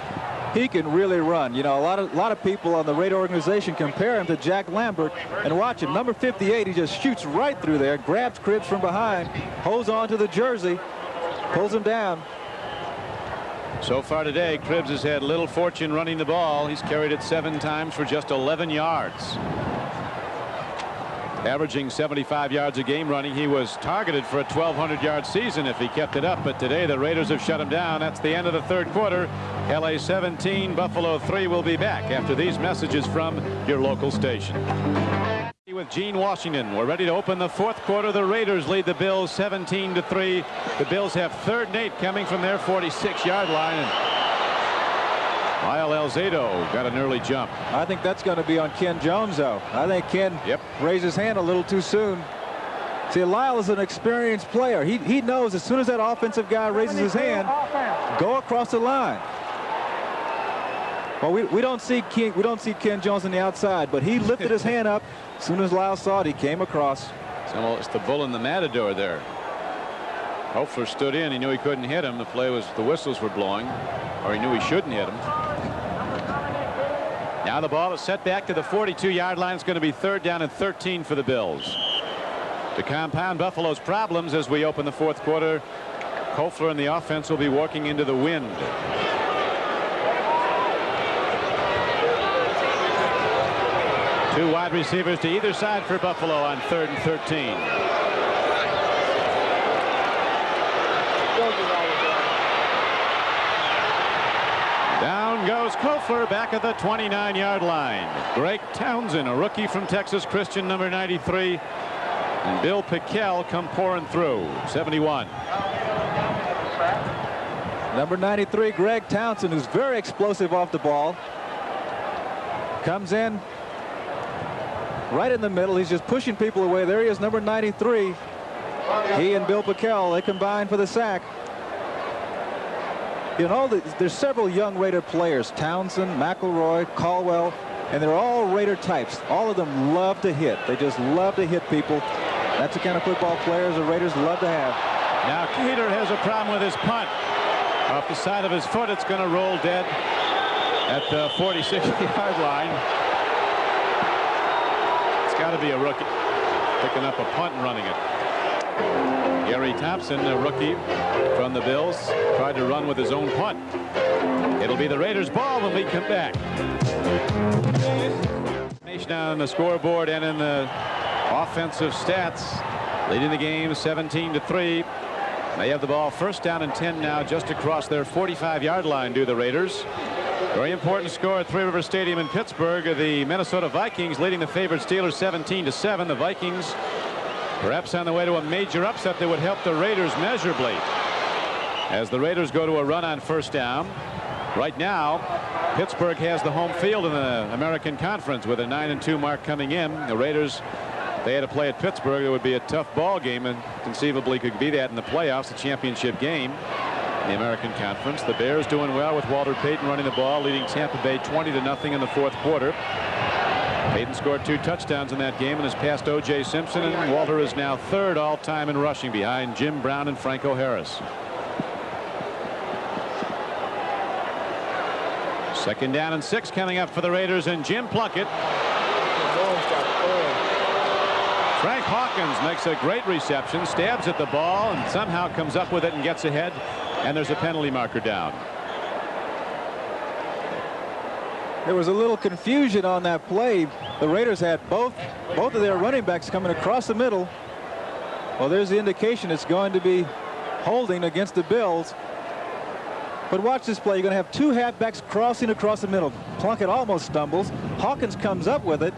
He can really run. You know, a lot of people on the Raider organization compare him to Jack Lambert. And watch him, number 58, he just shoots right through there, grabs Cribbs from behind, holds on to the jersey, pulls him down. So far today, Cribbs has had little fortune running the ball. He's carried it 7 times for just 11 yards. Averaging 75 yards a game running. He was targeted for a 1,200-yard season if he kept it up, but today the Raiders have shut him down. That's the end of the 3rd quarter. LA 17, Buffalo 3. Will be back after these messages from your local station. With Gene Washington, we're ready to open the 4th quarter. The Raiders lead the Bills 17-3. The Bills have 3rd and 8 coming from their 46-yard line. And Lyle Alzado got an early jump. I think that's going to be on Ken Jones, though. I think Ken raised his hand a little too soon. See, Lyle is an experienced player. He knows as soon as that offensive guy raises his hand, go across the line. Well, we don't see Ken Jones on the outside, but he lifted his hand up. As soon as Lyle saw it, he came across. So it's the bull and the matador there. Hofer stood in. He knew he couldn't hit him. The play was, the whistles were blowing, or he knew he shouldn't hit him. Now the ball is set back to the 42-yard line. It's going to be 3rd down and 13 for the Bills. To compound Buffalo's problems as we open the 4th quarter, Kofler and the offense will be working into the wind. Two wide receivers to either side for Buffalo on 3rd and 13. Down goes Kofler back at the 29-yard line. Greg Townsend, a rookie from Texas Christian, number 93. And Bill Pickell come pouring through. 71. Number 93, Greg Townsend, who's very explosive off the ball. Comes in right in the middle. He's just pushing people away. There he is, number 93. He and Bill Pickell, they combine for the sack. You know, there's several young Raider players, Townsend, McElroy, Caldwell, and they're all Raider types. All of them love to hit. They just love to hit people. That's the kind of football players the Raiders love to have. Now Keeter has a problem with his punt. Off the side of his foot, it's going to roll dead at the 46-yard line. It's got to be a rookie picking up a punt and running it. Gary Thompson, a rookie from the Bills, tried to run with his own punt. It'll be the Raiders' ball when we come back. Now on the scoreboard and in the offensive stats, leading the game 17-3. They have the ball 1st down and 10 now, just across their 45-yard line do the Raiders. Very important score at Three River Stadium in Pittsburgh. The Minnesota Vikings leading the favored Steelers 17-7. The Vikings perhaps on the way to a major upset that would help the Raiders measurably, as the Raiders go to a run on 1st down. Right now, Pittsburgh has the home field in the American Conference with a 9-2 mark coming in. The Raiders, if they had to play at Pittsburgh, it would be a tough ball game, and conceivably could be that in the playoffs, the championship game in the American Conference. The Bears doing well with Walter Payton running the ball, leading Tampa Bay 20-0 in the 4th quarter. Payton scored 2 touchdowns in that game and has passed O.J. Simpson, and Walter is now 3rd all-time in rushing behind Jim Brown and Franco Harris. 2nd down and 6 coming up for the Raiders, and Jim Plunkett. Frank Hawkins makes a great reception, stabs at the ball, and somehow comes up with it and gets ahead, and there's a penalty marker down. There was a little confusion on that play. The Raiders had both of their running backs coming across the middle. Well, there's the indication it's going to be holding against the Bills. But watch this play. You're going to have 2 halfbacks crossing across the middle. Plunkett almost stumbles. Hawkins comes up with it.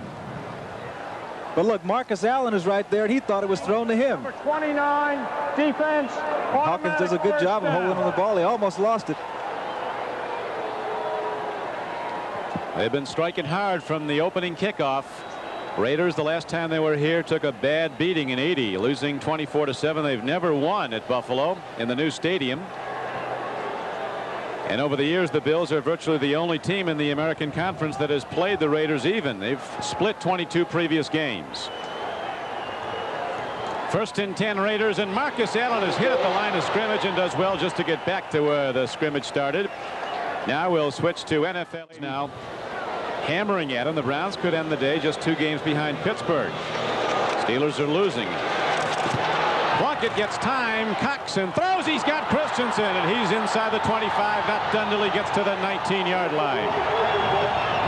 But look, Marcus Allen is right there, and he thought it was thrown to him. Number 29, defense. Hawkins does a good job of holding on the ball. He almost lost it. They've been striking hard from the opening kickoff. Raiders, the last time they were here, took a bad beating in '80, losing 24-7. They've never won at Buffalo in the new stadium. And over the years, the Bills are virtually the only team in the American Conference that has played the Raiders even. They've split 22 previous games. 1st and 10 Raiders, and Marcus Allen is hit at the line of scrimmage and does well just to get back to where the scrimmage started. Now we'll switch to NFL now. Hammering at him. The Browns could end the day just 2 games behind Pittsburgh. Steelers are losing. Plunkett gets time, cocks and throws. He's got Christensen, and he's inside the 25. Not done till he gets to the 19-yard line.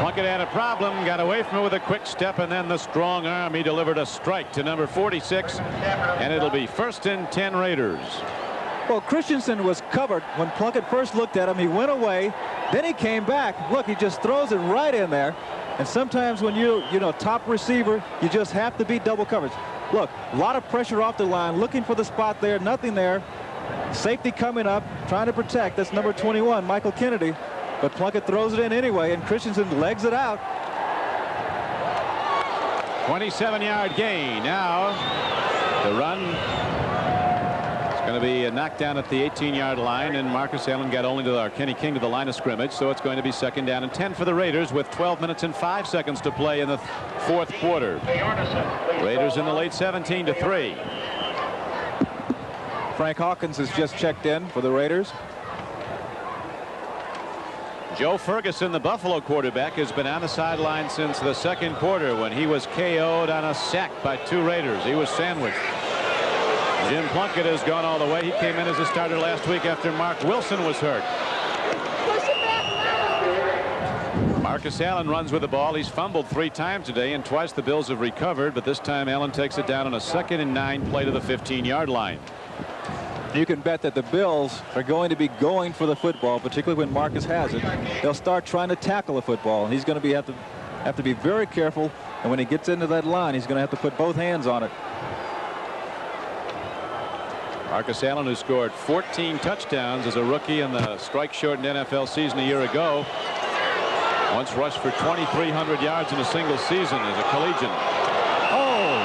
Plunkett had a problem, got away from it with a quick step, and then the strong arm. He delivered a strike to number 46, and it'll be 1st and 10 Raiders. Well, Christensen was covered when Plunkett first looked at him. He went away, then he came back. Look, he just throws it right in there. And sometimes when you know, top receiver, you just have to beat double coverage. Look, a lot of pressure off the line, looking for the spot there, nothing there. Safety coming up, trying to protect. That's number 21, Michael Kennedy. But Plunkett throws it in anyway, and Christensen legs it out. 27-yard gain. Now the run. Going to be a knockdown at the 18-yard line, and Marcus Allen got only to Kenny King to the line of scrimmage, so it's going to be 2nd down and 10 for the Raiders with 12 minutes and 5 seconds to play in the 4th quarter. Raiders in the late 17-3. Frank Hawkins has just checked in for the Raiders. Joe Furgeson, the Buffalo quarterback, has been on the sideline since the 2nd quarter when he was KO'd on a sack by 2 Raiders. He was sandwiched. Jim Plunkett has gone all the way. He came in as a starter last week after Mark Wilson was hurt. Marcus Allen runs with the ball. He's fumbled 3 times today, and twice the Bills have recovered, but this time Allen takes it down on a 2nd and 9 play to the 15-yard line. You can bet that the Bills are going to be going for the football, particularly when Marcus has it. They'll start trying to tackle the football, and he's going to have to be very careful, and when he gets into that line, he's going to have to put both hands on it. Marcus Allen, who scored 14 touchdowns as a rookie in the strike-shortened NFL season a year ago, once rushed for 2,300 yards in a single season as a collegiate. Oh,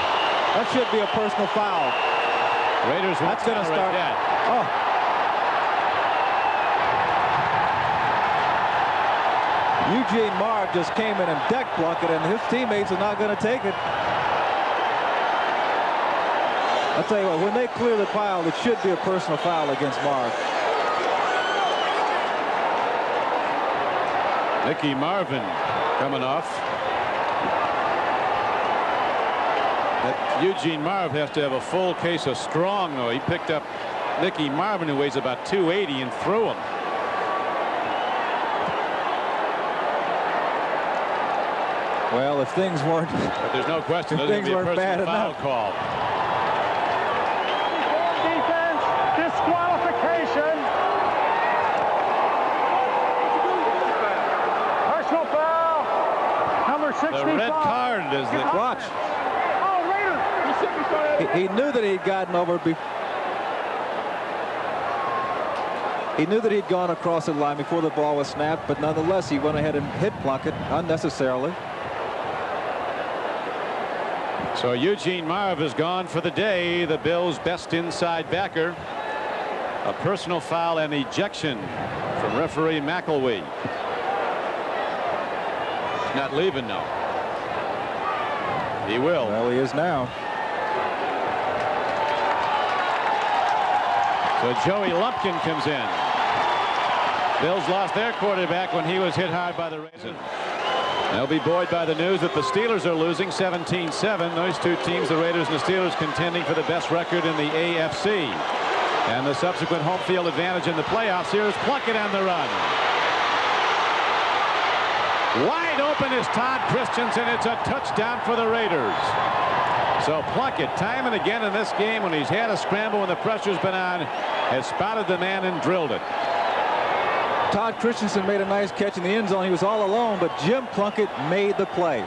that should be a personal foul. Raiders, that's going to start. Oh. Eugene Marv just came in and decked Plunkett, and his teammates are not going to take it. I'll tell you what, when they clear the pile, it should be a personal foul against Marv. Nicky Marvin coming off. Eugene Marv has to have a full case of strong, though. He picked up Nicky Marvin, who weighs about 280, and threw him. Well, if things weren't, but there's no question there's going to be a personal foul call. Defense disqualification. Personal foul. Number 65. The red card is the watch. He knew that he'd gotten over. He knew that he'd gone across the line before the ball was snapped, but nonetheless, he went ahead and hit Plunkett unnecessarily. So Eugene Marv is gone for the day, the Bills' best inside backer. A personal foul and ejection from referee McElwee. He's not leaving now. He will. Well, he is now. So Joey Lumpkin comes in. Bills lost their quarterback when he was hit hard by the Raiders. They'll be buoyed by the news that the Steelers are losing 17-7. Those two teams, the Raiders and the Steelers, contending for the best record in the AFC. And the subsequent home field advantage in the playoffs. Here's Plunkett on the run. Wide open is Todd Christensen. It's a touchdown for the Raiders. So Plunkett, time and again in this game, when he's had a scramble when the pressure's been on, has spotted the man and drilled it. Todd Christensen made a nice catch in the end zone. He was all alone, but Jim Plunkett made the play.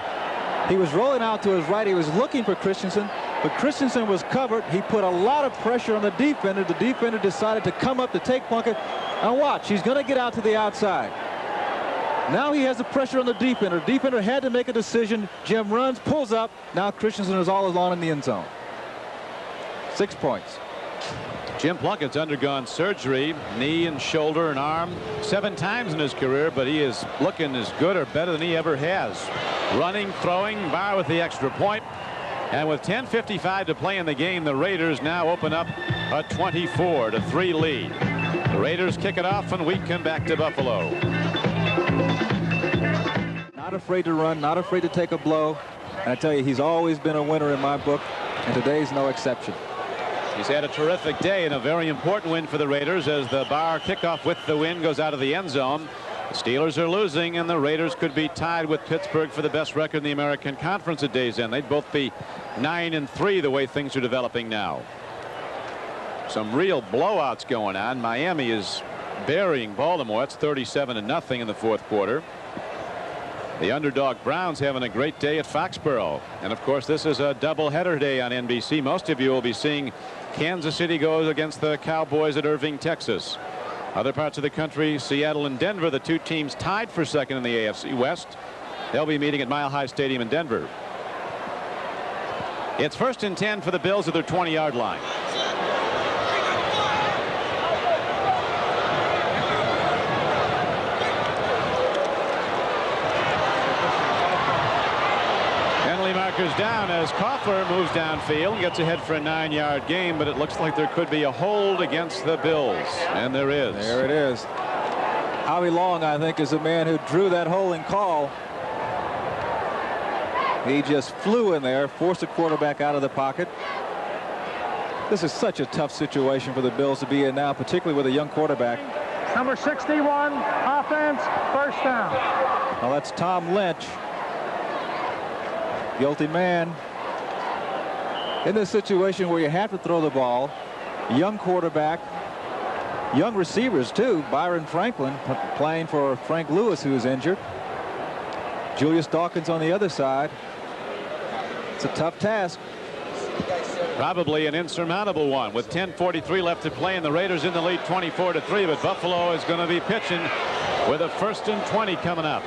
He was rolling out to his right. He was looking for Christensen, but Christensen was covered. He put a lot of pressure on the defender. The defender decided to come up to take Plunkett. Now watch, he's going to get out to the outside. Now he has the pressure on the defender. The defender had to make a decision. Jim runs, pulls up. Now Christensen is all alone in the end zone. 6 points. Jim Plunkett's undergone surgery, knee and shoulder and arm 7 times in his career, but he is looking as good or better than he ever has. Running, throwing, Barr with the extra point. And with 10:55 to play in the game, the Raiders now open up a 24-3 lead. The Raiders kick it off, and we come back to Buffalo. Not afraid to run, not afraid to take a blow. And I tell you, he's always been a winner in my book, and today's no exception. He's had a terrific day and a very important win for the Raiders as the Barr kickoff with the win goes out of the end zone. The Steelers are losing, and the Raiders could be tied with Pittsburgh for the best record in the American Conference at day's end. They'd both be 9-3 the way things are developing now. Some real blowouts going on. Miami is burying Baltimore. It's 37-0 in the fourth quarter. The underdog Browns having a great day at Foxborough. And of course, this is a doubleheader day on NBC. Most of you will be seeing Kansas City goes against the Cowboys at Irving, Texas. Other parts of the country, Seattle and Denver, the two teams tied for second in the AFC West. They'll be meeting at Mile High Stadium in Denver. It's 1st and 10 for the Bills at their 20-yard line. Markers down as Koffler moves downfield and gets ahead for a 9-yard gain, but it looks like there could be a hold against the Bills, and there is. There it is. Howie Long, I think, is the man who drew that holding call. He just flew in there, forced the quarterback out of the pocket. This is such a tough situation for the Bills to be in now, particularly with a young quarterback. Number 61, offense, first down. Well, that's Tom Lynch. Guilty man. In this situation where you have to throw the ball, young quarterback, young receivers too. Byron Franklin playing for Frank Lewis, who is injured. Julius Dawkins on the other side. It's a tough task. Probably an insurmountable one with 10:43 left to play and the Raiders in the lead 24-3, but Buffalo is going to be pitching with a 1st and 20 coming up.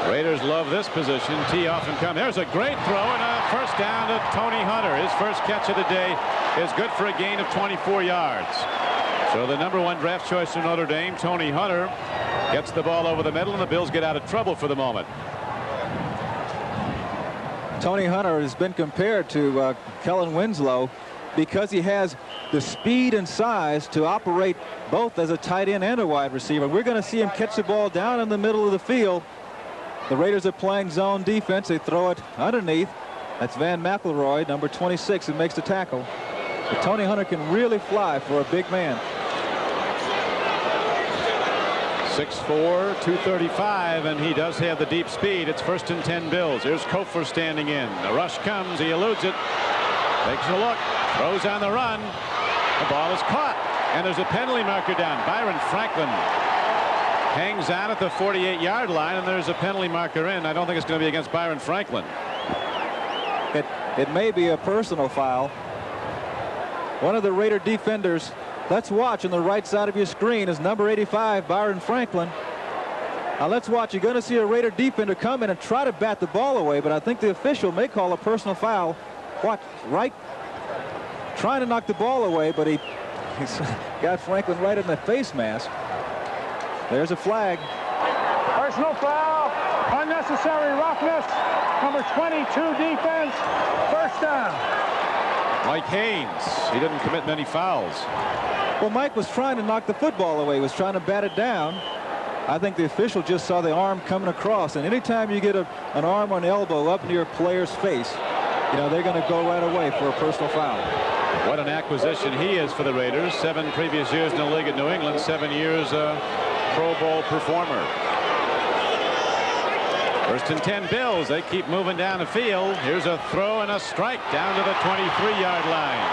Raiders love this position. Tee off and come. There's a great throw and a first down to Tony Hunter. His first catch of the day is good for a gain of 24 yards. So the #1 draft choice in Notre Dame, Tony Hunter, gets the ball over the middle, and the Bills get out of trouble for the moment. Tony Hunter has been compared to Kellen Winslow because he has the speed and size to operate both as a tight end and a wide receiver. We're going to see him catch the ball down in the middle of the field. The Raiders are playing zone defense. They throw it underneath. That's Van McElroy, number 26, who makes the tackle. But Tony Hunter can really fly for a big man. 6'4", 235, and he does have the deep speed. It's 1st and 10 Bills. Here's Kofor standing in. The rush comes. He eludes it. Takes a look. Throws on the run. The ball is caught. And there's a penalty marker down. Byron Franklin hangs on at the 48-yard line, and there's a penalty marker in. I don't think it's going to be against Byron Franklin. It may be a personal foul. One of the Raider defenders, let's watch on the right side of your screen, is number 85, Byron Franklin. Now let's watch. You're going to see a Raider defender come in and try to bat the ball away, but I think the official may call a personal foul. Watch, right, trying to knock the ball away, but he's got Franklin right in the face mask. There's a flag. Personal foul, unnecessary roughness, number 22 defense, first down. Mike Haynes, he didn't commit many fouls. Well, Mike was trying to knock the football away, was trying to bat it down. I think the official just saw the arm coming across, and anytime you get an arm or an elbow up near a player's face, you know, they're going to go right away for a personal foul. What an acquisition he is for the Raiders. 7 previous years in the league at New England, 7 years Pro Bowl performer. 1st and 10 Bills. They keep moving down the field. Here's a throw and a strike down to the 23-yard line.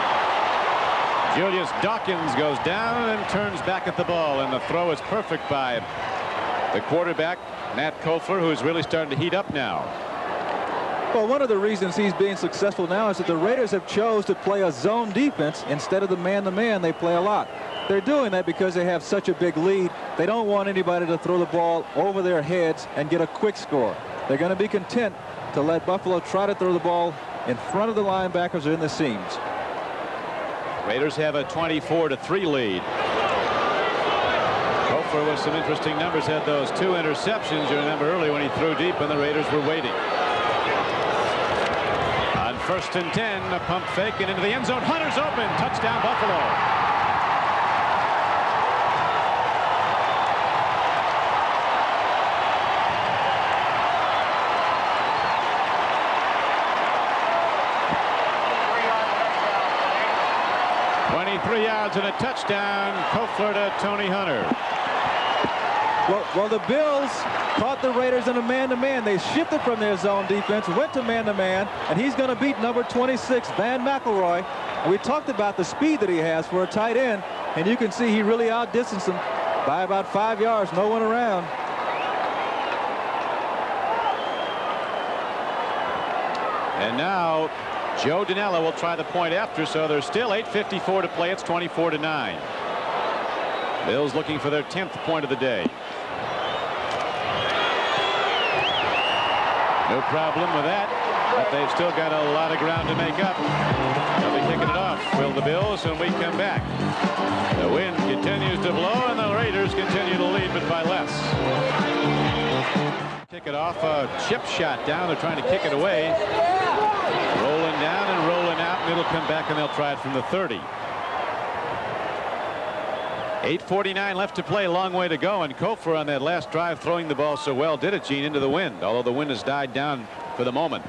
Julius Dawkins goes down and turns back at the ball, and the throw is perfect by the quarterback, Matt Koffler, who's really starting to heat up now. Well, one of the reasons he's being successful now is that the Raiders have chose to play a zone defense instead of the man-to-man they play a lot. They're doing that because they have such a big lead. They don't want anybody to throw the ball over their heads and get a quick score. They're going to be content to let Buffalo try to throw the ball in front of the linebackers or in the seams. Raiders have a 24-3 lead. Koffler with some interesting numbers, had those 2 interceptions. You remember early when he threw deep and the Raiders were waiting. On 1st and 10, a pump fake and into the end zone. Hunter's open. Touchdown Buffalo. And a touchdown, Koffler to Tony Hunter. Well, the Bills caught the Raiders in a man-to-man. They shifted from their zone defense, went to man-to-man, and he's going to beat number 26, Van McElroy. And we talked about the speed that he has for a tight end, and you can see he really outdistanced him by about 5 yards, no one around. And now Joe Dinella will try the point after, so there's still 8:54 to play. It's 24-9. Bills looking for their 10th point of the day. No problem with that, but they've still got a lot of ground to make up. They'll be kicking it off, will the Bills, when we come back. The wind continues to blow, and the Raiders continue to lead, but by less. Kick it off, a chip shot down. They're trying to kick it away. Rolling down and rolling out, and it'll come back, and they'll try it from the 30. 8:49 left to play, long way to go, and Koffler on that last drive throwing the ball so well did it, Gene, into the wind, although the wind has died down for the moment.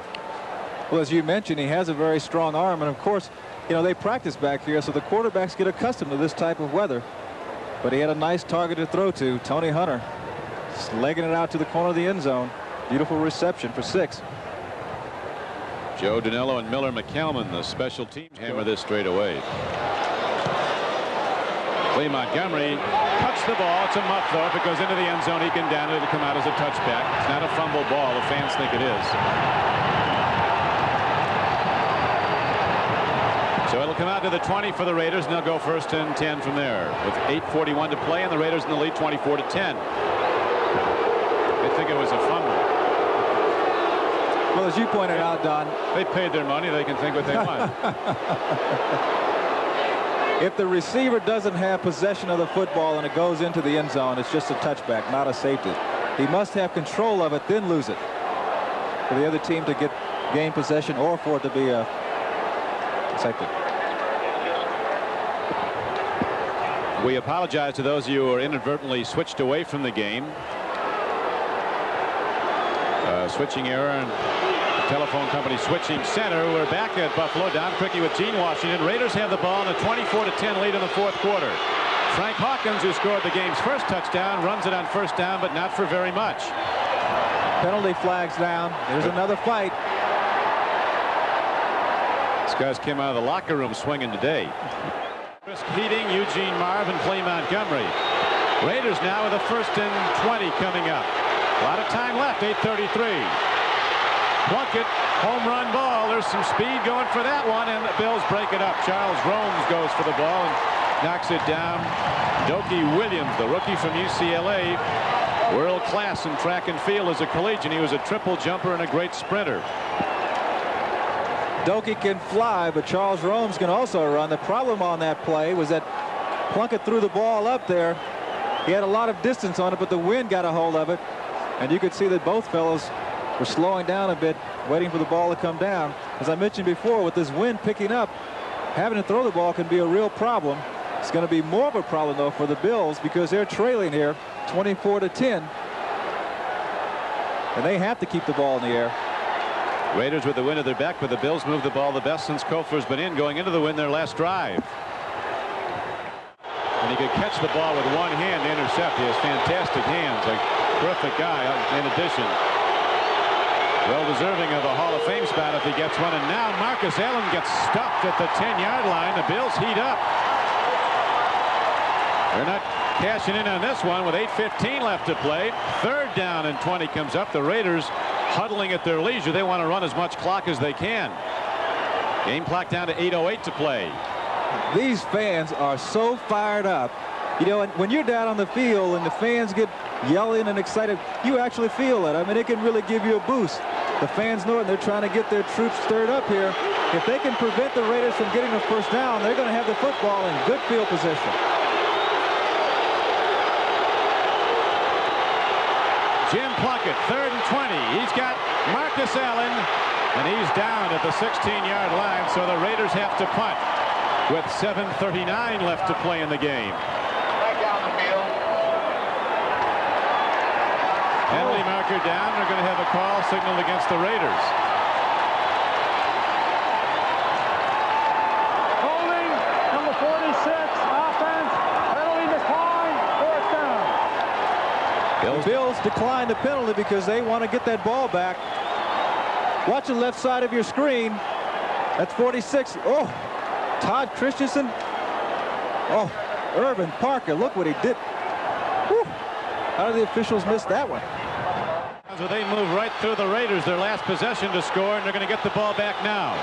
Well, as you mentioned, he has a very strong arm, and of course, you know, they practice back here, so the quarterbacks get accustomed to this type of weather. But he had a nice target to throw to. Tony Hunter just legging it out to the corner of the end zone. Beautiful reception for 6. Joe Danilo and Miller McCalman, the special teams, hammer this straight away. Lee Montgomery cuts the ball. It's a muff, though. If it goes into the end zone, he can down it. It'll come out as a touchback. It's not a fumble ball. The fans think it is. So it'll come out to the 20 for the Raiders, and they'll go 1st and 10 from there. With 8:41 to play, and the Raiders in the lead 24-10. They think it was a fumble. Well, as you pointed out, Don, they paid their money. They can think what they want. If the receiver doesn't have possession of the football and it goes into the end zone, it's just a touchback, not a safety. He must have control of it, then lose it, for the other team to gain possession or for it to be a safety. We apologize to those of you who are inadvertently switched away from the game. Switching error, and the telephone company switching center. We're back at Buffalo. Don Criqui with Gene Washington. Raiders have the ball in a 24-10 lead in the 4th quarter. Frank Hawkins, who scored the game's first touchdown, runs it on 1st down, but not for very much. Penalty flags down. There's another fight. These guys came out of the locker room swinging today. Chris Keating, Eugene Marv, and Clay Montgomery. Raiders now with a 1st and 20 coming up. A lot of time left. 8:33. Plunkett, home run ball. There's some speed going for that one, and the Bills break it up. Charles Romes goes for the ball and knocks it down. Dokie Williams, the rookie from UCLA, world class in track and field as a collegiate. He was a triple jumper and a great sprinter. Dokie can fly, but Charles Romes can also run. The problem on that play was that Plunkett threw the ball up there. He had a lot of distance on it, but the wind got a hold of it. And you could see that both fellows were slowing down a bit, waiting for the ball to come down. As I mentioned before, with this wind picking up, having to throw the ball can be a real problem. It's going to be more of a problem, though, for the Bills, because they're trailing here 24-10. And they have to keep the ball in the air. Raiders with the wind at their back, but the Bills move the ball the best since Kofor's been in, going into the wind their last drive. And he could catch the ball with one hand to intercept. He has fantastic hands. A terrific guy in addition. Well deserving of a Hall of Fame spot if he gets one. And now Marcus Allen gets stuffed at the 10-yard line. The Bills heat up. They're not cashing in on this one with 8:15 left to play. 3rd down and 20 comes up. The Raiders huddling at their leisure. They want to run as much clock as they can. Game clock down to 8:08 to play. These fans are so fired up. You know, when you're down on the field and the fans get yelling and excited, you actually feel it. I mean, it can really give you a boost. The fans know it, and they're trying to get their troops stirred up here. If they can prevent the Raiders from getting a 1st down, they're going to have the football in good field position. Jim Plunkett, 3rd and 20. He's got Marcus Allen, and he's down at the 16-yard line, so the Raiders have to punt with 7:39 left to play in the game. Right down the field. Penalty marker down. They're going to have a call signaled against the Raiders. Holding, number 46, offense, penalty decline, 4th down. Bills decline the penalty because they want to get that ball back. Watch the left side of your screen. That's 46. Oh, Todd Christensen. Oh, Irvin Parker. Look what he did. Whew. How did the officials miss that one? So they move right through the Raiders, their last possession to score, and they're going to get the ball back now.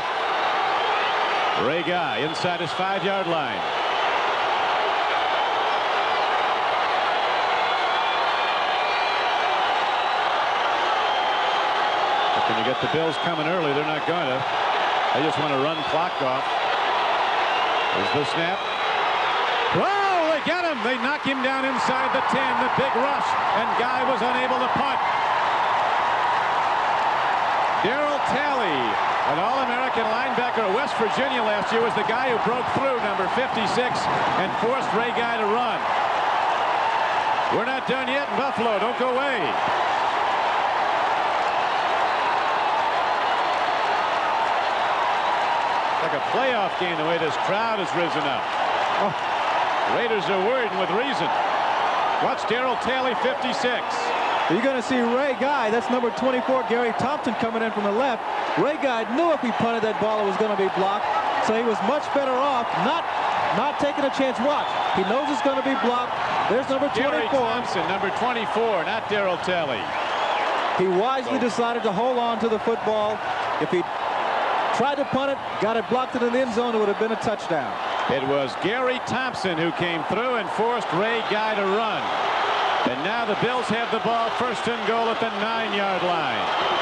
Ray Guy inside his 5-yard line. But can you get the Bills coming early? They're not going to. They just want to run clock off. There's the snap. Whoa, they get him. They knock him down inside the 10. The big rush, and Guy was unable to punt. Darryl Talley, an All-American linebacker at West Virginia last year, was the guy who broke through, number 56, and forced Ray Guy to run. We're not done yet in Buffalo. Don't go away. like a playoff game the way this crowd has risen up. Oh. Raiders are worried, and with reason. Watch Darryl Taylor, 56. You're going to see Ray Guy, that's number 24, Gary Thompson, coming in from the left. Ray Guy knew if he punted that ball it was going to be blocked, so he was much better off not taking a chance. Watch. He knows it's going to be blocked. There's number 24. Gary Thompson, number 24, not Darryl Taylor. He wisely decided to hold on to the football. If he tried to punt it, got it blocked into the end zone, it would have been a touchdown. It was Gary Thompson who came through and forced Ray Guy to run. And now the Bills have the ball, first and goal at the 9-yard line.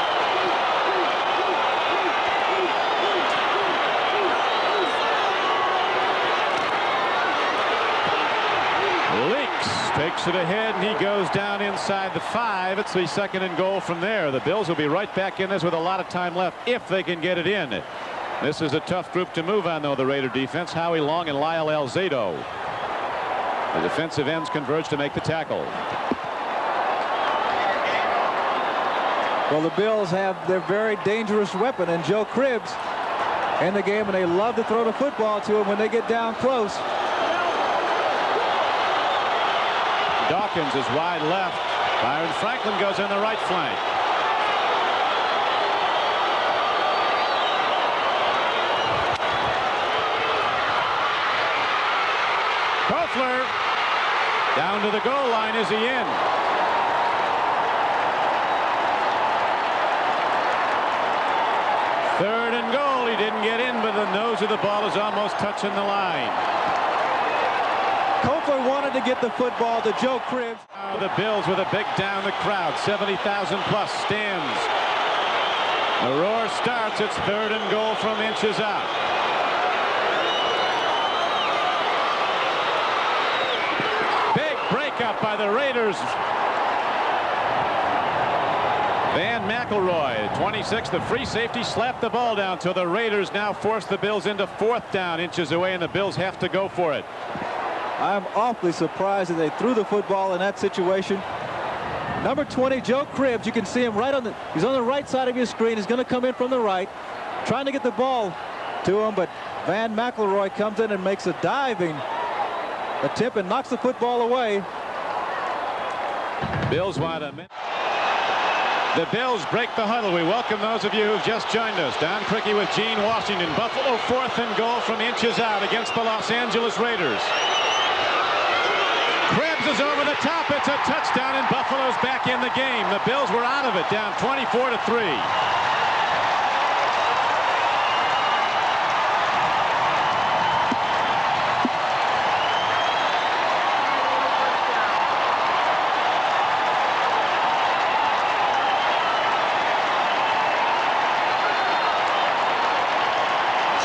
Takes it ahead, and he goes down inside the 5. It's the second and goal from there. The Bills will be right back in this with a lot of time left if they can get it in. This is a tough group to move on, though, the Raider defense. Howie Long and Lyle Alzado. The defensive ends converge to make the tackle. Well, the Bills have their very dangerous weapon in Joe Cribbs in the game, and they love to throw the football to him when they get down close. Dawkins is wide left. Byron Franklin goes on the right flank. Kofler down to the goal line. Is he in? Third and goal. He didn't get in, but the nose of the ball is almost touching the line. Kofler wanted to get the football to Joe Cribbs. Now the Bills with a big down the crowd. 70,000 plus stands. The roar starts. It's third and goal from inches out. Big breakup by the Raiders. Van McElroy, 26, the free safety, slapped the ball down till the Raiders now force the Bills into fourth down, inches away, and the Bills have to go for it. I'm awfully surprised that they threw the football in that situation. Number 20, Joe Cribbs, you can see him right on the, he's on the right side of your screen. He's going to come in from the right, trying to get the ball to him, but Van McElroy comes in and makes a diving attempt and knocks the football away. Bills want a minute. The Bills break the huddle. We welcome those of you who've just joined us. Don Criqui with Gene Washington. Buffalo fourth and goal from inches out against the Los Angeles Raiders. Cribbs is over the top. It's a touchdown, and Buffalo's back in the game. The Bills were out of it, down 24-3.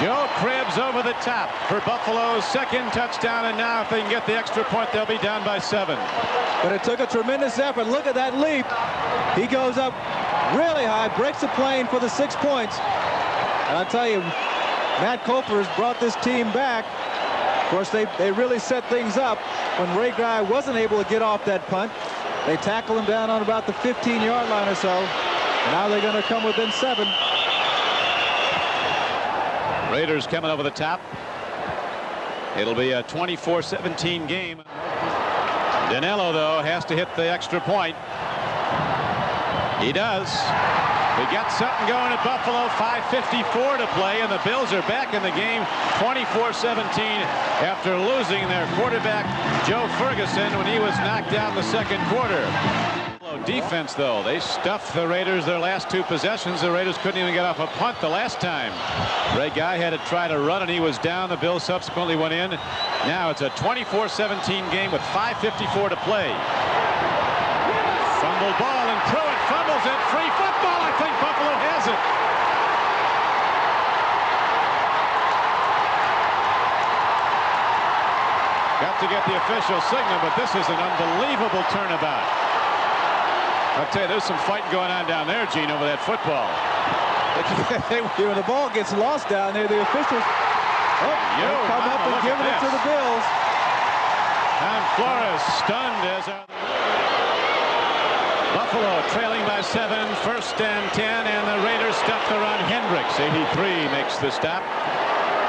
Joe Cribbs over the top for Buffalo's second touchdown, and now if they can get the extra point, they'll be down by 7. But it took a tremendous effort. Look at that leap. He goes up really high, breaks the plane for the 6 points. And I'll tell you, Matt Kofler has brought this team back. Of course, they really set things up when Ray Guy wasn't able to get off that punt. They tackled him down on about the 15-yard line or so. And now they're going to come within 7. Raiders coming over the top. It'll be a 24-17 game. Danilo, though, has to hit the extra point. He does. We got something going at Buffalo. 5:54 to play, and the Bills are back in the game 24-17 after losing their quarterback, Joe Furgeson, when he was knocked out in the second quarter. Defense, though, they stuffed the Raiders their last 2 possessions. The Raiders couldn't even get off a punt the last time. Ray Guy had to try to run, and he was down. The Bills subsequently went in. Now it's a 24-17 game with 5:54 to play. Fumble ball, and Pruitt fumbles it. Free football. I think Buffalo has it. Got to get the official signal, but this is an unbelievable turnabout. I'll tell you, there's some fighting going on down there, Gene, over that football. When the ball gets lost down there, the officials come up and give it to the Bills. Tom Flores stunned as Buffalo trailing by 7, first and 10, and the Raiders stuff the run. Hendricks, 83, makes the stop.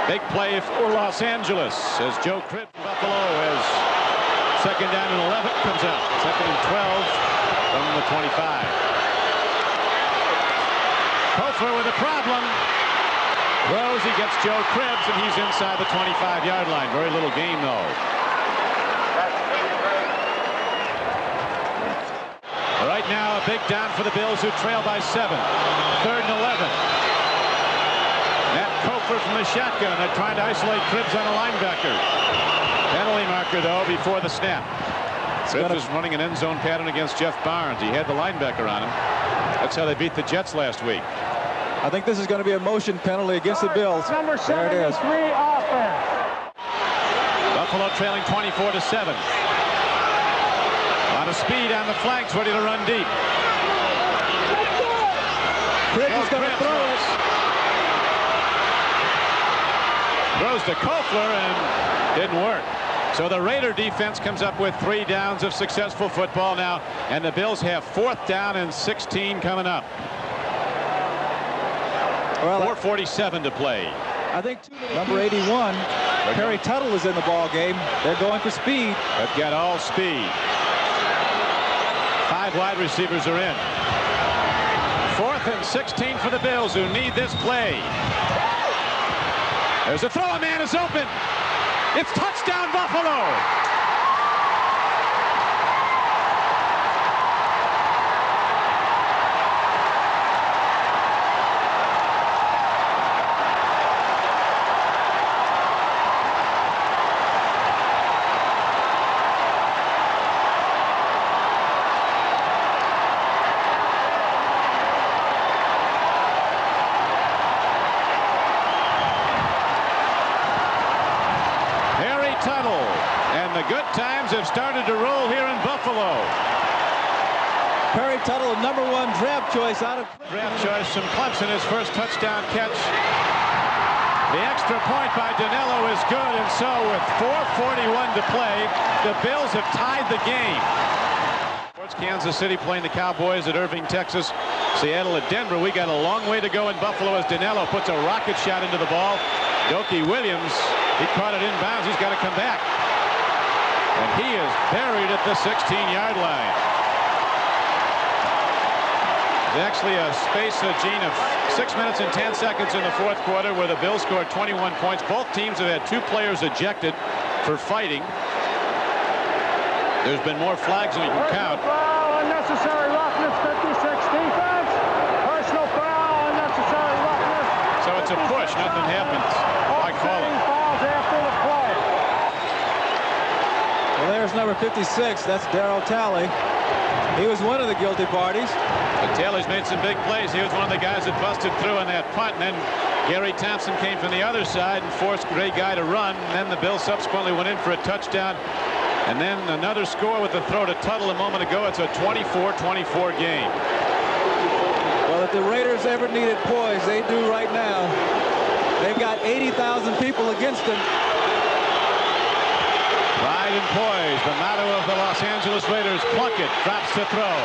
Big play for Los Angeles as Joe Cribb from Buffalo as second down and 11 comes out. Second and 12 from the 25. Kofler with a problem. Throws, he gets Joe Cribbs, and he's inside the 25-yard line. Very little gain, though. Right now, a big down for the Bills, who trail by 7. Third and 11. Matt Kofler from the shotgun. They're trying to isolate Cribbs on a linebacker. Penalty marker, though, before the snap. Cribbs is running an end zone pattern against Jeff Barnes. He had the linebacker on him. That's how they beat the Jets last week. I think this is going to be a motion penalty against the Bills. Number 73 there it is. offense. Buffalo trailing 24-7. A lot of speed on the flanks, ready to run deep. Cribbs is going to throw it. Throws to Kofler and didn't work. So the Raider defense comes up with 3 downs of successful football now, and the Bills have 4th down and 16 coming up. Well, 4:47 to play. I think number 81, Perry Tuttle, is in the ball game. They're going for speed. They've got all speed. 5 wide receivers are in. 4th and 16 for the Bills, who need this play. There's a throw. A man is open. It's touchdown Buffalo. Good times have started to roll here in Buffalo. Perry Tuttle, number 1 draft choice out of draft choice from Clemson, his first touchdown catch. The extra point by Danilo is good, and so with 4:41 to play, the Bills have tied the game. Kansas City playing the Cowboys at Irving, Texas. Seattle at Denver. We got a long way to go in Buffalo as Danilo puts a rocket shot into the ball. Doki Williams, he caught it inbounds. He's got to come back. And he is buried at the 16-yard line. There's actually a space, Gene, of 6 minutes and 10 seconds in the 4th quarter where the Bills scored 21 points. Both teams have had 2 players ejected for fighting. There's been more flags than you can count. Personal foul, unnecessary roughness, 56 defense. Personal foul, unnecessary roughness. So it's a push. Nothing happens. I call it. Fouls after the play. Well, there's number 56. That's Darryl Talley. He was one of the guilty parties. But Taylor's made some big plays. He was one of the guys that busted through on that punt. And then Gary Thompson came from the other side and forced Ray Guy to run. And then the Bills subsequently went in for a touchdown. And then another score with the throw to Tuttle a moment ago. It's a 24-24 game. Well, if the Raiders ever needed poise, they do right now. They've got 80,000 people against them. Pride and poise, the motto of the Los Angeles Raiders. Plunkett drops to throw.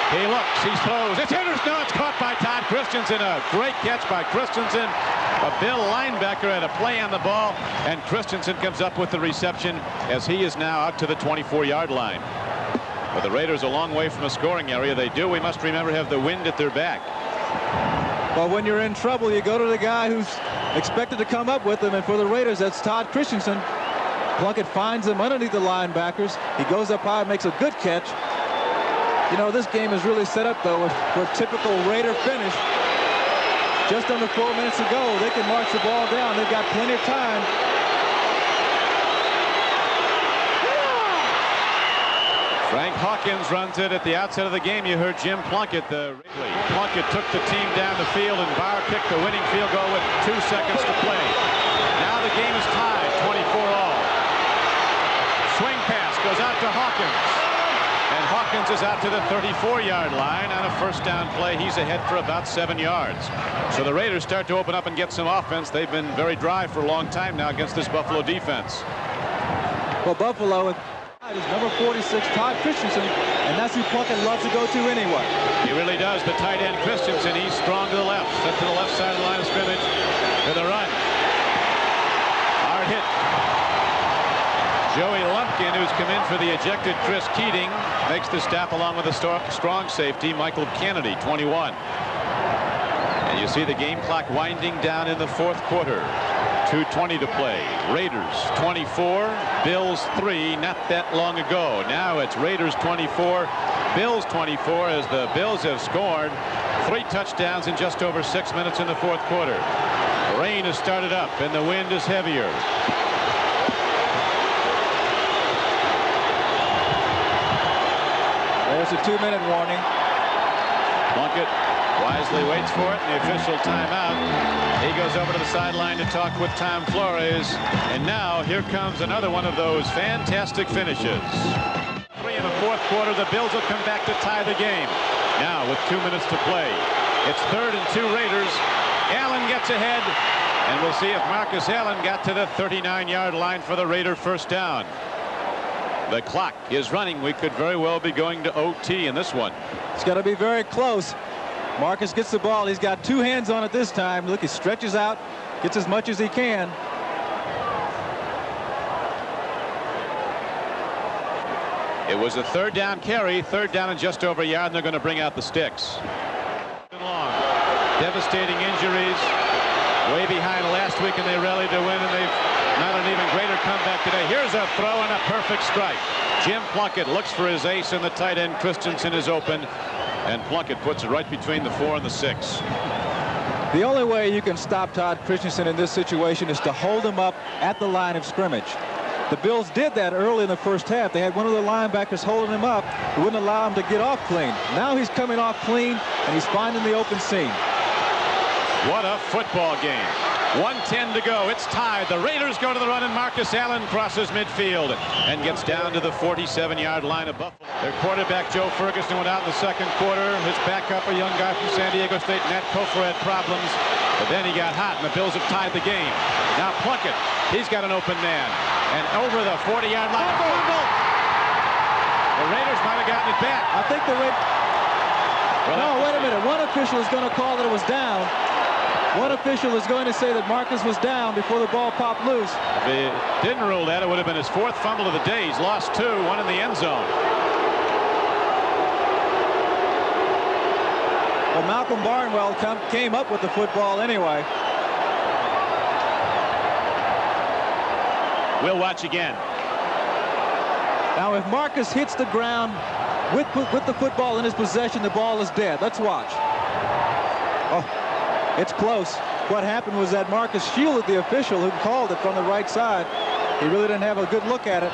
He looks, he throws. It's hitters. No, it's caught by Todd Christensen. A great catch by Christensen. A Bill linebacker had a play on the ball, and Christensen comes up with the reception as he is now out to the 24-yard line. But the Raiders a long way from a scoring area. They do, we must remember, have the wind at their back. Well, when you're in trouble, you go to the guy who's expected to come up with them, and for the Raiders, that's Todd Christensen. Plunkett finds him underneath the linebackers. He goes up high, makes a good catch. You know, this game is really set up, though, for a typical Raider finish. Just under 4 minutes to go, they can march the ball down. They've got plenty of time. Frank Hawkins runs it at the outset of the game. You heard Jim Plunkett. Plunkett took the team down the field, and Bauer kicked the winning field goal with 2 seconds to play. Now the game is tied, 24-all. Swing pass goes out to Hawkins. And Hawkins is out to the 34-yard line on a first down play. He's ahead for about 7 yards. So the Raiders start to open up and get some offense. They've been very dry for a long time now against this Buffalo defense. Well, Buffalo is number 46, Todd Christensen, and that's who Plunkett loves to go to anyway. He really does. The tight end Christensen, he's strong to the left. Set to the left side of the line of scrimmage to the run. hit. Joey Lumpkin, who's come in for the ejected Chris Keating, makes the stop along with a strong safety, Michael Kennedy, 21. And you see the game clock winding down in the fourth quarter. 2:20 to play. Raiders 24, Bills 3, not that long ago. Now it's Raiders 24, Bills 24, as the Bills have scored 3 touchdowns in just over 6 minutes in the fourth quarter. The rain has started up and the wind is heavier. There's a 2-minute warning. Plunkett wisely waits for it, and the official timeout. He goes over to the sideline to talk with Tom Flores, and now here comes another one of those fantastic finishes. 3 in the fourth quarter, the Bills will come back to tie the game. Now with 2 minutes to play, it's 3rd and 2 Raiders. Allen gets ahead, and we'll see if Marcus Allen got to the 39-yard line for the Raider first down. The clock is running. We could very well be going to OT in this one. It's got to be very close. Marcus gets the ball. He's got 2 hands on it this time. Look, he stretches out, gets as much as he can. It was a 3rd down carry, 3rd down and just over a yard, and they're going to bring out the sticks. Long. Devastating injuries. Way behind last week, and they rallied to win, and they've not an even greater comeback today. Here's a throw and a perfect strike. Jim Plunkett looks for his ace, and the tight end Christensen is open, and Plunkett puts it right between the 4 and the 6. The only way you can stop Todd Christensen in this situation is to hold him up at the line of scrimmage. The Bills did that early in the first half. They had one of the linebackers holding him up, who wouldn't allow him to get off clean. Now he's coming off clean, and he's finding the open seam. What a football game. 1:10 to go. It's tied. The Raiders go to the run, and Marcus Allen crosses midfield and gets down to the 47-yard line of Buffalo. Their quarterback, Joe Furgeson, went out in the second quarter. His backup, a young guy from San Diego State, Matt Kofor, had problems, but then he got hot, and the Bills have tied the game. Now Plunkett, he's got an open man, and over the 40-yard line. The Raiders might have gotten it back. I think the No, wait a minute. One official is going to call that it was down. One official is going to say that Marcus was down before the ball popped loose. If he didn't rule that, it would have been his 4th fumble of the day. He's lost 2, 1 in the end zone. Well, Malcolm Barnwell came up with the football anyway. We'll watch again. Now, if Marcus hits the ground with the football in his possession, the ball is dead. Let's watch. Oh. It's close. What happened was that Marcus shielded the official who called it from the right side. He really didn't have a good look at it.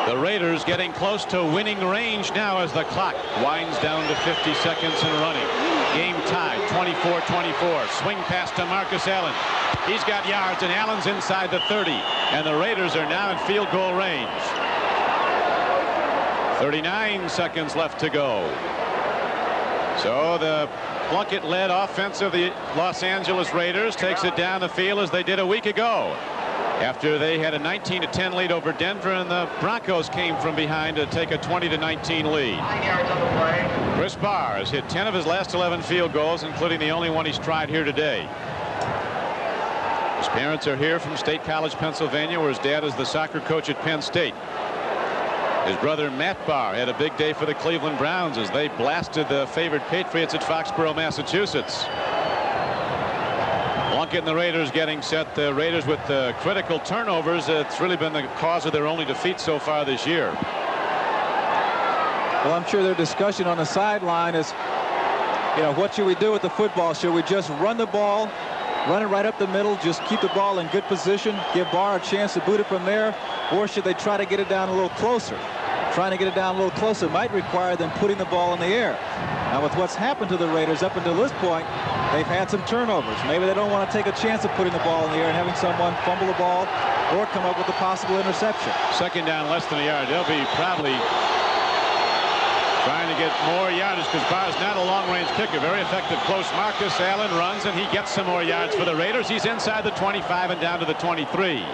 The Raiders getting close to winning range now as the clock winds down to 50 seconds and running. Game tied, 24-24. Swing pass to Marcus Allen. He's got yards, and Allen's inside the 30. And the Raiders are now in field goal range. 39 seconds left to go. So the Plunkett-led offense of the Los Angeles Raiders takes it down the field as they did a week ago, after they had a 19-10 lead over Denver, and the Broncos came from behind to take a 20-19 lead. 9 yards on the play. Chris Barr has hit 10 of his last 11 field goals, including the only one he's tried here today. His parents are here from State College, Pennsylvania, where his dad is the soccer coach at Penn State. His brother Matt Barr had a big day for the Cleveland Browns as they blasted the favored Patriots at Foxborough, Massachusetts. Plunkett and the Raiders getting set. The Raiders with the critical turnovers. It's really been the cause of their only defeat so far this year. Well, I'm sure their discussion on the sideline is, what should we do with the football? Should we just run the ball, run it right up the middle, just keep the ball in good position, give Barr a chance to boot it from there, or should they try to get it down a little closer? Trying to get it down a little closer might require them putting the ball in the air. Now, with what's happened to the Raiders up until this point, they've had some turnovers. Maybe they don't want to take a chance of putting the ball in the air and having someone fumble the ball or come up with a possible interception. Second down, less than a yard. They'll be probably trying to get more yardage because Barr's not a long-range kicker. Very effective close. Marcus Allen runs, and he gets some more yards for the Raiders. He's inside the 25 and down to the 23.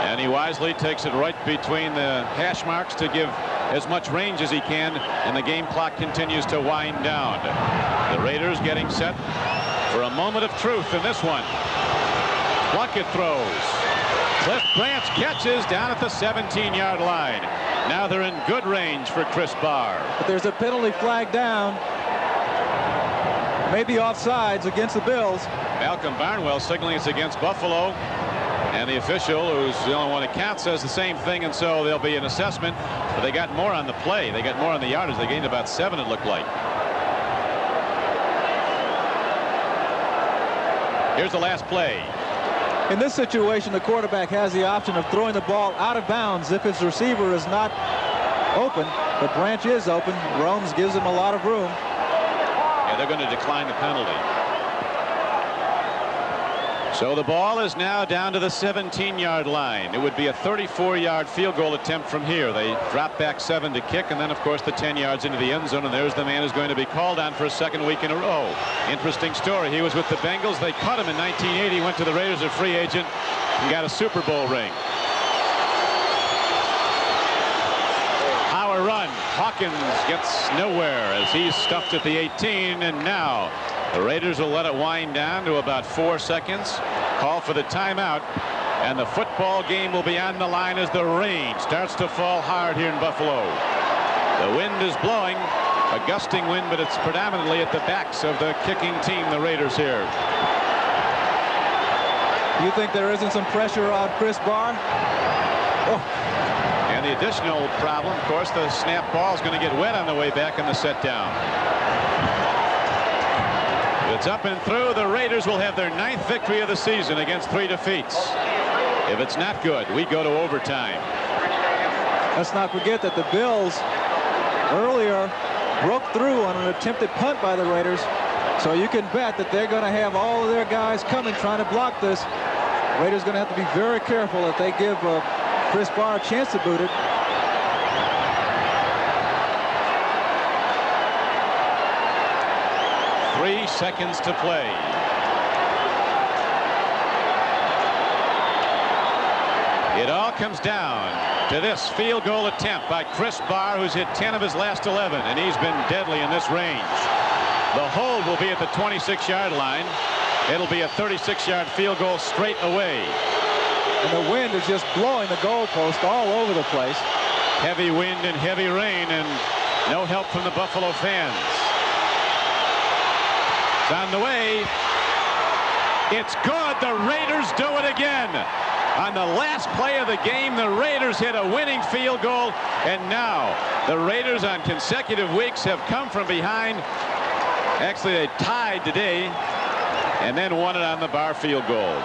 And he wisely takes it right between the hash marks to give as much range as he can, and the game clock continues to wind down. The Raiders getting set for a moment of truth in this one. Plunkett throws. Cliff Branch catches down at the 17-yard line. Now they're in good range for Chris Barr. But there's a penalty flag down. Maybe offsides against the Bills. Malcolm Barnwell signaling it's against Buffalo. And the official, who's the only one that counts, says the same thing, and so there'll be an assessment. But they got more on the play. They got more on the yardage. They gained about 7, it looked like. Here's the last play. In this situation, the quarterback has the option of throwing the ball out of bounds if his receiver is not open. But Branch is open. Romes gives him a lot of room. Yeah, they're going to decline the penalty. So the ball is now down to the 17-yard line. It would be a 34-yard field goal attempt from here. They drop back 7 to kick, and then, of course, the 10 yards into the end zone, and there's the man who's going to be called on for a second week in a row. Interesting story. He was with the Bengals. They cut him in 1980, went to the Raiders, a free agent, and got a Super Bowl ring. Power run. Hawkins gets nowhere as he's stuffed at the 18, and now the Raiders will let it wind down to about 4 seconds. Call for the timeout, and the football game will be on the line as the rain starts to fall hard here in Buffalo. The wind is blowing, a gusting wind, but it's predominantly at the backs of the kicking team, the Raiders here. You think there isn't some pressure on Chris Barr? Oh. And the additional problem, of course, the snap ball is going to get wet on the way back in the set down. It's up and through. The Raiders will have their 9th victory of the season against 3 defeats. If it's not good, we go to overtime. Let's not forget that the Bills earlier broke through on an attempted punt by the Raiders. So you can bet that they're going to have all of their guys coming trying to block this. Raiders going to have to be very careful that they give Chris Barr a chance to boot it. Three seconds to play. It all comes down to this field goal attempt by Chris Barr, who's hit 10 of his last 11, and he's been deadly in this range. The hold will be at the 26-yard line. It'll be a 36-yard field goal straight away. And the wind is just blowing the goalpost all over the place. Heavy wind and heavy rain, and no help from the Buffalo fans. It's on the way. It's good. The Raiders do it again. On the last play of the game, the Raiders hit a winning field goal, and now the Raiders on consecutive weeks have come from behind. Actually, they tied today and then won it on the Barr field goal.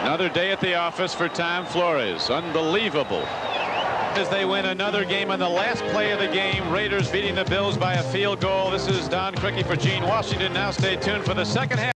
Another day at the office for Tom Flores. Unbelievable. As they win another game on the last play of the game, Raiders beating the Bills by a field goal. This is Don Criqui for Gene Washington. Now stay tuned for the second half.